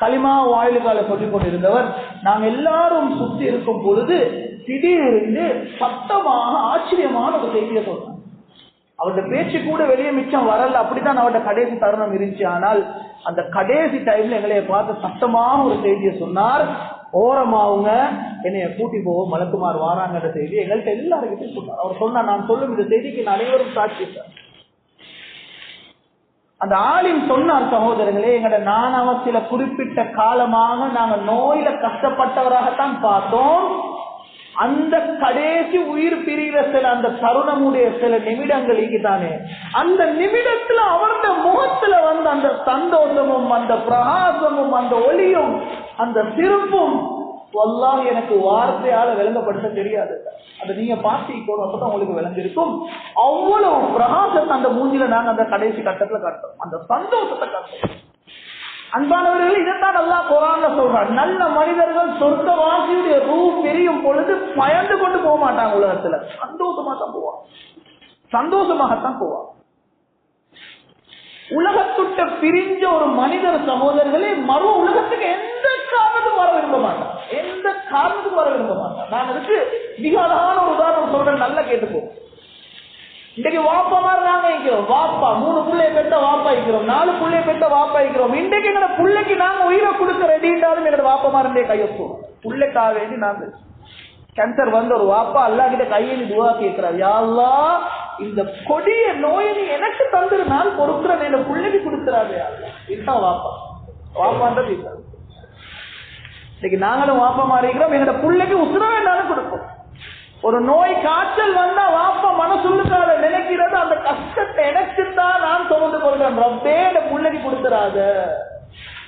களிமா வாயிலுக்கால சொல்லிக் கொண்டிருந்தவர். நாங்க எல்லாரும் சுற்றி இருக்கும் பொழுது திடீரென்று சத்தமாக ஆச்சரியமான ஒரு செய்தியை சொன்னார். அவருடைய பேச்சு கூட வெளியே மிச்சம் வரல. அப்படித்தான் அவருடைய கடைசி தருணம் இருந்துச்சு. ஆனால் அந்த கடைசி டைம்ல எங்களைய பார்த்து சத்தமாக ஒரு செய்தியை சொன்னார். ஓரமாவுங்க, என்னைய கூட்டி போவோம், மலக்குமார் வாராங்கிற செய்தி எங்கள்கிட்ட எல்லாருக்கிட்டையும் சொன்னார். அவர் சொன்னார், நான் சொல்லும் இந்த செய்திக்கு நான் அனைவரும் சாட்சி. அந்த ஆலிம் சொன்னார், சகோதரர்களே, எங்கட நானாவ சில குறிப்பிட்ட காலமாக நாங்க நோயில கஷ்டப்பட்டவராகத்தான் பார்த்தோம். அந்த கடைசி உயிர் பிரிகிற சில அந்த தருணமுடைய சில நிமிடங்களுக்கு தானே, அந்த நிமிடத்துல அவருடைய முகத்துல வந்து அந்த சந்தோஷமும் அந்த பிரகாசமும் அந்த ஒளியும் அந்த சிரிப்பும் வல்லாஹ் எனக்கு வார்த்தையால விளங்கப்படுத்த தெரியாது. அதை நீங்க பார்த்திக்கணும், அப்பதான் உங்களுக்கு விளங்கிருக்கும். அவ்வளவு பிரகாசத்தை அந்த மூஞ்சில நாங்க அந்த கடைசி கட்டத்துல காட்டுறோம், அந்த சந்தோஷத்தை காட்டுறோம். அன்பானவர்கள், இதைத்தான் அல்லாஹ் குர்ஆன்ல சொல்றார். நல்ல மனிதர்கள் சொர்க்கவாசியுடைய ரூஹ் பிரியும் பொழுது பயந்து கொண்டு போக மாட்டாங்க. உலகத்துல சந்தோஷமா தான் போவாங்க, சந்தோஷமாகத்தான் போவாங்க. உலகத்துட்ட பிரிஞ்ச ஒரு மனிதர் சகோதரர்களே மறு உலகத்துக்கு எந்த காரணத்துக்கும் வர விரும்ப மாட்டார், எந்த காரணத்துக்கும் வர விரும்ப மாட்டார். நான் அதுக்கு மிக அழகான ஒரு உதாரணம் சொல்றேன், நல்லா கேட்டுப்போம். இன்றைக்கு வாப்பா மாதிரி நாங்க இருக்கிறோம். வாப்பா 3 பிள்ளைய பெற்ற வாப்பா இருக்கிறோம், 4 பிள்ளைய பெற்ற வாப்பா இருக்கிறோம். இன்றைக்கு எங்க பிள்ளைக்கு நாங்க உயிரை கொடுக்க ரெடிட்டாலும் எங்க வாப்பா மாதிரி கையொப்போம். பிள்ளைக்காக வேண்டி நாங்க கேன்சர் வந்த ஒரு வாப்பா அல்லா கிட்ட கையில் துவா கேட்கிறார், யா அல்லாஹ் இந்த கொடிய நோயை நீ எனக்கு தந்துரு, நான் பொறுக்கிறேன், என்ன பிள்ளைக்கு கொடுத்துறாரு. இதுதான் வாப்பா, வாப்பான்றது இல்லை. இன்னைக்கு நாங்களும் வாப்பா மாறிக்கிறோம், எங்கட பிள்ளைக்கு உசுர வேண்டாலும் கொடுப்போம். ஒரு நோய் காய்ச்சல் வந்தா வாப்பா மனசுள்ளுக்காக நினைக்கிறது, அந்த கஷ்டத்தை எனக்குத்தான் நான் சுமந்து கொள்றேன், ரப்பே இந்த பிள்ளைக்கு கொடுத்துறாத.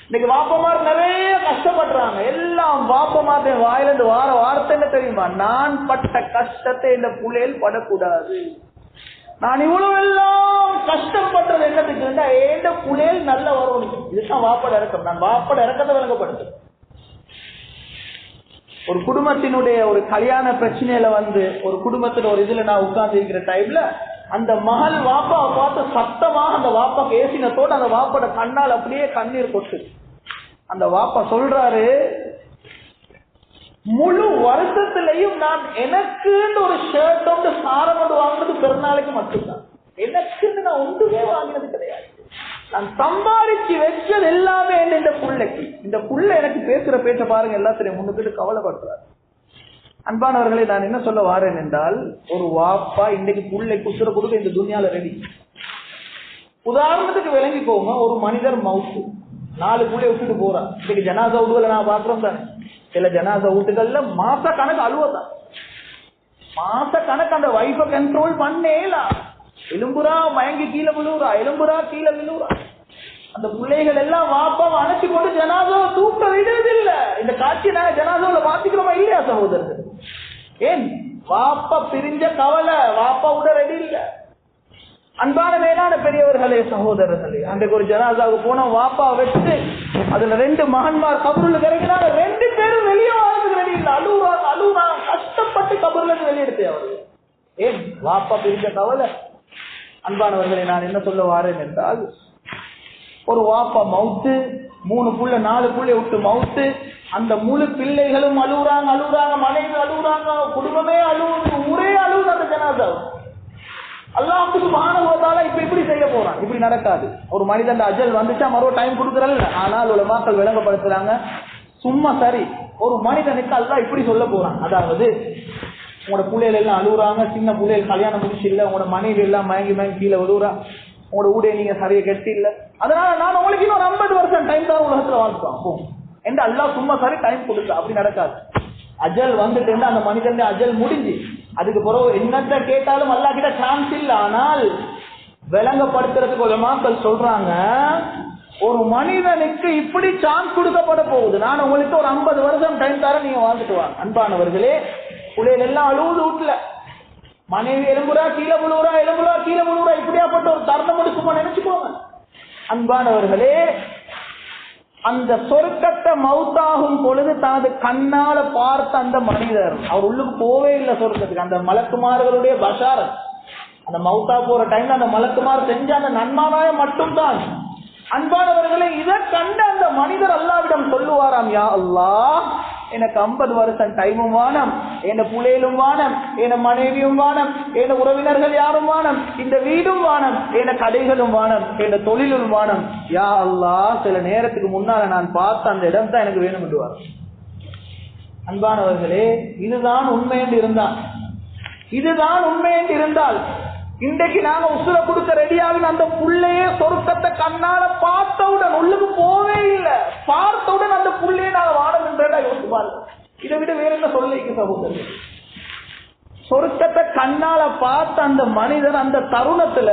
இன்னைக்கு வாப்பமார் நிறைய கஷ்டப்படுறாங்க. எல்லாம் வாப்பமார் வாயிலிருந்து வார வார்த்தை என்ன தெரியுமா, நான் பட்ட கஷ்டத்தை இந்த புள்ளையில் படக்கூடாது. நான் இவ்வளவு எல்லாம் கஷ்டப்பட்டது என்னத்துக்கு, ஏண்ட புள்ளையில் நல்ல வரணும். இதுதான் வாப்பட இறக்கம். நான் வாப்பட இறக்கத்தை விளங்கப்படுது. ஒரு குடும்பத்தினுடைய ஒரு கல்யாண பிரச்சனையில வந்து ஒரு குடும்பத்துல ஒரு இதுல நான் உட்கார்ந்து இருக்கிற டைம்ல அந்த மகள் வாப்பாவை பார்த்து சத்தமாக அந்த வாப்பா பேசினத்தோடு அந்த வாப்போட கண்ணால் அப்படியே கண்ணீர் கொட்டு. அந்த வாப்பா சொல்றாரு, முழு வருஷத்திலையும் நான் எனக்குன்னு ஒரு ஷர்ட் ஒன்று சாரம் ஒன்று வாங்கினது பெருநாளைக்கு மட்டும்தான். எனக்குன்னு நான் ஒன்றுமே வாங்கினது கிடையாது. நான் சம்பாதிச்சு வச்சது எல்லாமே இந்த புள்ளைக்கு. இந்த புள்ள எனக்கு பேசுற பேச்ச பாருங்க, எல்லாத்திலையும் முன்னுக்கு கவலைப்படுறாரு. அன்பானவர்களை, நான் என்ன சொல்ல வாரேன் என்றால், ஒரு வாப்பா இன்னைக்கு புள்ளைக்கு உசுர கொடுக்க இந்த துனியால ரெடி. உதாரணத்துக்கு விளங்கிக்கோங்க, ஒரு மனிதர் மவுத்து 4 புள்ளைய விட்டுட்டு போறான். இன்னைக்கு ஜனாசா வீட்டுகளை நான் பாக்குறோம் தானே, சில ஜனாசா வீட்டுகள்ல மாச கணக்கு அழுவதான், மாச கணக்கு அந்த வைஃபை கண்ட்ரோல் பண்ணேலாம். எலும்புரா மயங்கி கீழே விழுவுறா, எலும்புரா கீழே விழுவுறா. அந்த பிள்ளைகள் எல்லாம் வாப்பாவை அணைச்சி கொண்டு ஜனாசாவை தூக்க விடுறது இல்ல. இந்த காட்சியை நாங்க ஜனாசாவில பாத்துக்கிறோமா இல்லையா சகோதரர்கள்? ஏன் வாப்பா பிரிஞ்ச கவலை, வாப்பா விட ரெடி இல்ல. அன்பான மேலான பெரியவர்களே, சகோதரர்களே, அன்றைக்கு ஒரு ஜனாசாவுக்கு போன வாப்பா வச்சு அதுல 2 மகன்மார் கபருல கிடைக்கிறாங்க. 2 பேரும் வெளியே வாழ்றதுக்கு ரெடி இல்ல, அழுவுறாங்க, கஷ்டப்பட்டு கபருல இருந்து வெளியெடுத்தே அவரு. ஏன் வாப்பா பிரிஞ்ச கவலை. அன்பானவர்களை, நான் என்ன சொல்ல வாரேன் என்றால், ஒரு வாப்பா மவுத்து, 3 புள்ள 4 புள்ளை விட்டு மவுத்து, அந்த முழு பிள்ளைகளும் அழுகுறாங்க, மனைவி அழுகுறாங்க, குடும்பமே அழுகுது, ஊரே அழுகுது அந்த ஜனாசா. அல்லாஹ் சுப்ஹானஹு வ தஆலா இப்ப இப்படி செய்ய போறான். இப்படி நடக்காது. ஒரு மனிதன் அஜல் வந்துச்சா மறுவ டைம் கொடுக்கறல்ல. ஆனால் உலமாக்கள் விளங்கப்படுத்துறாங்க, சும்மா சரி ஒரு மனிதனுக்கு அல்லாஹ் இப்படி சொல்ல போறான். அதாவது உங்களோட பிள்ளைகள் எல்லாம் அழுகுறாங்க, சின்ன பிள்ளைகள் கல்யாணம் முடிச்சு இல்ல, உங்களோட மனைவி எல்லாம் மயங்கி கீழே விழுவுறா, உங்களோட ஊடே நீங்க சரியா கெட்டி இல்ல, அதனால நான் உங்களுக்கு இன்னும் 50 வருஷம் டைம் தான் உலகத்துல வாழ்த்துவோம் என்று அல்லாஹ் சும்மா சரி டைம் கொடுக்க. அப்படி நடக்காது. அஜல் வந்துட்டு அந்த மனிதன் அஜல் முடிஞ்சு அதுக்கு பிறகு என்னத்த கேட்டாலும் அல்லாஹ் கிட்ட சான்ஸ் இல்ல. ஆனால் விளங்கப்படுத்துறதுக்கு உலமாக்கள் சொல்றாங்க, ஒரு மனிதனுக்கு இப்படி சான்ஸ் கொடுக்கப்பட போகுது. நான் உங்களுக்கு ஒரு 50 வருஷம் டைம் தரேன், நீங்க வாழ்ந்துட்டு வாங்க. அன்பானவர்களே, பிள்ளைகள் எல்லாம் அழுவுது வீட்டுல, மனைவி எலும்புரா கீழே விழுவுறா, இப்படியாப்பட்ட ஒரு தருணம் எடுக்குமா நினைச்சுக்கோங்க. அன்பானவர்களே, அந்த சொர்க்கத்தை மௌத்தாகும் பொழுது தனது கண்ணால பார்த்த அந்த மனிதர் அவர் உள்ளுக்கு போவே இல்லை சொர்க்கத்துக்கு. அந்த மலக்குமார்களுடைய பஷாரத், அந்த மௌத்தா போற டைம்ல அந்த மலக்குமார் செஞ்ச அந்த நன்மாராயம் மட்டும்தான். அன்பானவர்களே, இதை கண்ட அந்த மனிதர் அல்லாவிடம் சொல்லுவாராம், யா அல்லாஹ், எனக்கு 50 வருஷம் டைமும் வானம், என் புள்ளையிலும் வானம், என் மனைவியும் வானம், என் உறவினர்கள் யாரும் வானம், இந்த வீடும் வானம், என் கடைகளும் வானம், என் தொழிலும் வானம். யா அல்லாஹ், சில நேரத்துக்கு முன்னால நான் பார்த்த அந்த இடம் தான் எனக்கு வேணும் என்றுவார். அன்பானவர்களே, இதுதான் உண்மை என்று இருந்தால், இதுதான் உண்மை என்று இருந்தால், இன்றைக்கு நாங்க உசுர கொடுக்க ரெடியாவின் அந்த புள்ளையே சொர்க்கத்தை கண்ணால பார்த்தவுடன் உள்ளுக்கு போவே இல்லை, பார்த்தவுடன் அந்த புள்ளையே நாங்க வாடம் என்றா யோசிப்பாரு. இதை விட வேற என்ன சொல்லிக்கு சகோதரர்? சொர்க்கத்தை கண்ணால பார்த்த அந்த மனிதர் அந்த தருணத்துல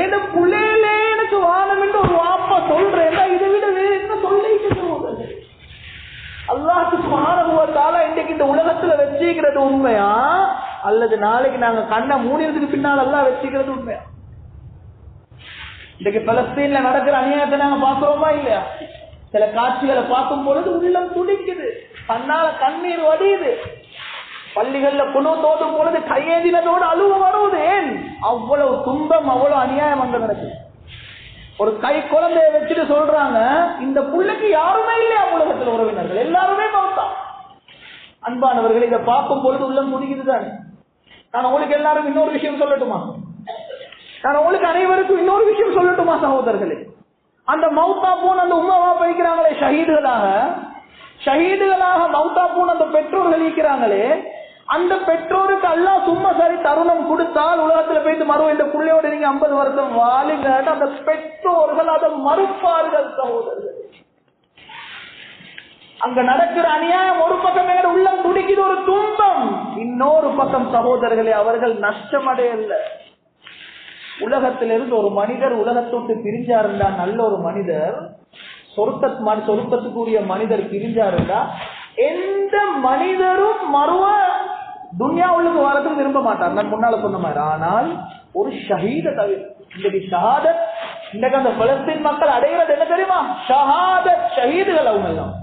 ஏதோ புள்ளையிலே எனக்கு வானம் என்று ஒரு வாப்பா சொல்றேன், இதை விட வேற என்ன சொல்லிக்கு சகோதரர்? அல்லாஹ் சுப்ஹானஹு வ தஆலா இன்றைக்கு இந்த உலகத்துல வச்சிக்கிறது உண்மையா, அல்லது நாளைக்கு நாங்க கண்ணை மூடினதுக்கு பின்னால் எல்லாம் வச்சுக்கிறது உண்மையா? இன்றைக்கு பலஸ்தீன்ல நடக்கிற அநியாயத்தை நாங்க பாக்குறோமா இல்லையா? சில காட்சிகளை பார்க்கும் பொழுது உள்ளம் துடிக்குது, கண்ணால கண்ணீர் வடியுது. பள்ளிகள்ல குழு தோதும் பொழுது கையேந்தினதோடு அழுவ வருவது. ஏன் அவ்வளவு துன்பம், அவ்வளவு அநியாயம் அங்க நடக்குது. ஒரு கை குழந்தைய வச்சுட்டு சொல்றாங்க, இந்த புள்ளைக்கு யாருமே இல்லையா உலகத்தில் உறவினர்கள், எல்லாருமே மௌத்தா. அன்பானவர்கள், இதை பார்க்கும் பொழுது உள்ளம் முடிக்குதுதான். நான் உங்களுக்கு எல்லாரும் இன்னொரு விஷயம் சொல்லட்டுமா? நான் உங்களுக்கு அனைவருக்கும் இன்னொரு விஷயம் சொல்லட்டுமா சகோதரர்களே? அந்த மௌத்தா போன அந்த உம்மாவா வைக்கிறாங்களே ஷஹீதுகளாக, ஷஹீதுகளாக மௌத்தா போன அந்த பெற்றோர்கள் இருக்கிறாங்களே, அந்த பெற்றோருக்கு அல்லாஹ் சும்மா சரி தருணம் கொடுத்தால் உலகத்துல போயிட்டு மறுவ இந்த புள்ளையோட நீங்க 50 வருஷம் வாழுங்க, அந்த பெற்றோர்கள் அதை மறுப்பார்கள் சகோதரர்கள். அங்க நடக்கிற அநியாயம் ஒரு பக்கம் எங்க உள்ளம் துடிக்குது, ஒரு துன்பம். இன்னொரு பக்கம் சகோதரர்களே, அவர்கள் நஷ்டம் அடையல. உலகத்திலிருந்து ஒரு மனிதர் உலகத்தொட்டு பிரிஞ்சாருந்தா, நல்ல ஒரு மனிதர் சொருக்கத்துக்குரிய மனிதர் பிரிஞ்சாருந்தா, எந்த மனிதரும் மறுவ துன்யாவுக்கு வரதுக்கு விரும்ப மாட்டார், நான் முன்னால சொன்ன மாதிரி. ஆனால் ஒரு ஷஹீத தவிர இன்றைக்கு ஷஹாதத், இன்றைக்கு அந்த பலஸ்தீன் மக்கள் அடைகிறது என்ன தெரியுமா? ஷஹாதத், ஷஹீதுகள். அவங்க எல்லாம்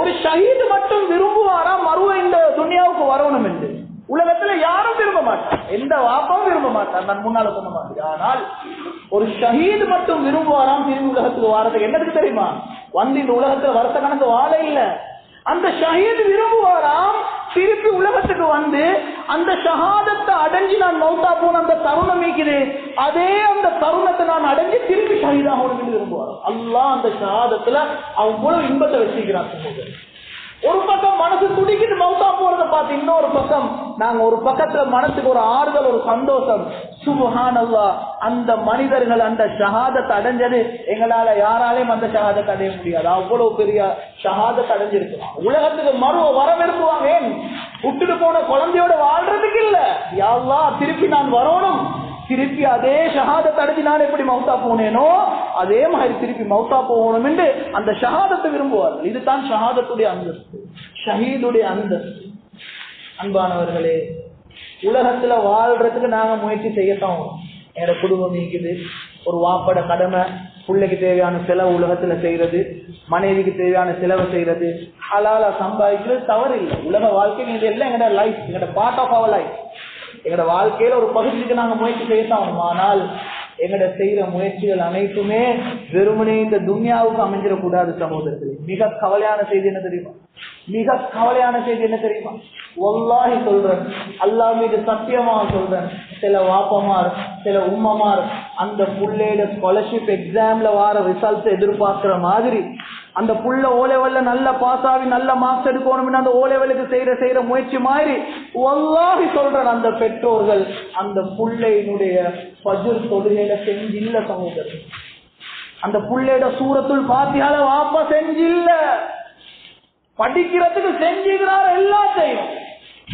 ஒரு ஷஹீது மட்டும் விரும்புவாரா மறுவ இந்த துன்யாவுக்கு வரணும் என்று? உலகத்துல யாரும் விரும்ப மாட்டார், எந்த வாப்பாவும் விரும்ப மாட்டார், நான் முன்னால சொன்ன மாதிரி. ஆனால் ஒரு ஷஹீது மட்டும் விரும்புவாராம் திரும்பி உலகத்துக்கு வாரதுக்கு. என்னதுக்கு தெரியுமா? வந்து இந்த உலகத்துல வருஷ கணக்கு வாழ இல்ல, அந்த ஷஹீது விரும்புவாராம் திருப்பி உலகத்துக்கு வந்து அந்த ஷஹாதத்தை அடைஞ்சு நான் மௌத்தா போன அந்த தருணம் இருக்குது, அதே அந்த தருணத்தை நான் அடைஞ்சு திருப்பி ஷஹீதாகணும் விரும்புவார். அல்லாஹ் அந்த ஷஹாதத்துல அவ்வளவு இன்பத்தை வச்சிருக்கிறார். ஒரு பக்கம் மனசு துடிக்கிட்டு மௌத்தா போறதை பார்த்து, இன்னொரு பக்கம் நாங்க ஒரு பக்கத்துல மனசுக்கு ஒரு ஆறுதல், ஒரு சந்தோஷம். சுப்ஹானல்லாஹ், அந்த மனிதர்கள் அந்த ஷஹாதத்தை அடைஞ்சது எங்களால யாராலையும் அந்த ஷஹாதத்தை அடைய முடியாது. அவ்வளவு பெரிய ஷஹாதத்தை அடைஞ்சிருக்கலாம். உலகத்துக்கு மறுவ வர விரும்புவாங்க. ஏன்? விட்டுட்டு போன குழந்தையோட வாழ்றதுக்கு இல்ல, யா அல்லாஹ் திருப்பி நான் வரணும், திருப்பி அதே ஷஹாதத்தை அடைஞ்சு நான் எப்படி மௌத்தா போனேனோ அதே மாதிரி திருப்பி மௌத்தா போகணும் என்று அந்த ஷஹாதத்தை விரும்புவார்கள். இதுதான் ஷஹாதத்துடைய அந்தஸ்து, ஷஹீதுடைய அந்தஸ்து. அன்பானவர்களே, உலகத்துல வாழ்றதுக்கு நாங்க முயற்சி செய்யத்தான். என்னோட குடும்பம் இருக்குது, ஒரு வாப்பட கடமை, பிள்ளைக்கு தேவையான செலவு உலகத்துல செய்யறது, மனைவிக்கு தேவையான செலவு செய்யறது, ஹலாலா சம்பாதிக்கிறது தவறு இல்லை. உலக வாழ்க்கையில் இது எல்லாம் எங்களோட லைஃப், எங்களோட பார்ட் ஆஃப் அவர் லைஃப். எங்களோட வாழ்க்கையில ஒரு பகுதிக்கு நாங்க முயற்சி செய்யத்தான். ஆனால் எங்களோட செய்யற முயற்சிகள் அனைத்துமே வெறுமனே இந்த துன்யாவுக்கு அமைஞ்சிடக்கூடாது சகோதரர்களே. மிக கவலையான செய்தி என்ன தெரியுமா? மிக கவலையான செய்தி என்ன தெரியுமா? வல்லாஹி சொல்றேன், அல்லாஹ் மீது சத்தியமா சொல்றேன், சில வாப்பமார், சில உம்மமார் அந்த புள்ளையோட ஸ்காலர்ஷிப் எக்ஸாம்ல வார ரிசல்ட் எதிர்பார்க்கிற மாதிரி, அந்த புள்ள ஓலெவல்ல நல்ல பாஸ் ஆகி நல்ல மார்க்ஸ் எடுக்கணும், அந்த ஓலெவலுக்கு செய்யற முயற்சி மாதிரி வல்லாஹி சொல்றேன், அந்த பெற்றோர்கள் அந்த புள்ளையினுடைய ஃபஜ்ர் தொழுகையில செஞ்சில்ல சகோதரர். அந்த புள்ளையோட சூரத்துல் ஃபாத்திஹால வாப்பா செஞ்சில்ல, படிக்கிறதுக்கு செஞ்சுக்கிறார் எல்லாத்தையும்.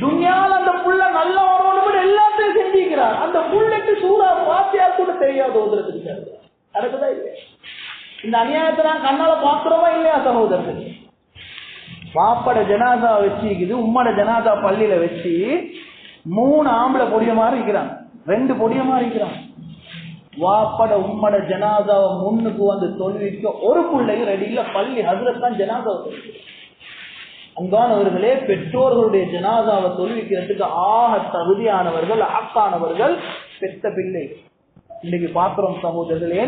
துன்யால அந்த புள்ள நல்ல வரணும் எல்லாத்தையும் செஞ்சுக்கிறார். அந்த புள்ளைக்கு சூரா ஃபாத்திஹா கூட தெரியாது ஓதுறதுக்கு. நடக்குதா இல்லையா? இந்த அநியாயத்தை நான் கண்ணால பாக்குறோமா இல்லையா சகோதரர்கள்? வாப்பட ஜனாதா வச்சுக்குது, உம்மட ஜனாதா பள்ளியில வச்சு 3 ஆம்பளை பொடிய மாதிரி இருக்கிறாங்க, 2 பொடிய மாதிரி இருக்கிறாங்க. வாப்பட உம்மட ஜனாதாவை முன்னுக்கு வந்து தொழுவிக்க ஒரு பிள்ளையும் ரெடி இல்ல. பள்ளி ஹஸ்ரத் தான் ஜனாதாவை தொழுவிக்க. அன்பானவர்களே, பெற்றோர்களுடைய ஜனாதாவை தொழுவிக்கிறதுக்கு ஆக தகுதியானவர்கள், ஆக்கானவர்கள் பெற்ற பிள்ளை. இன்னைக்கு பாக்குறோம் சகோதரர்களே,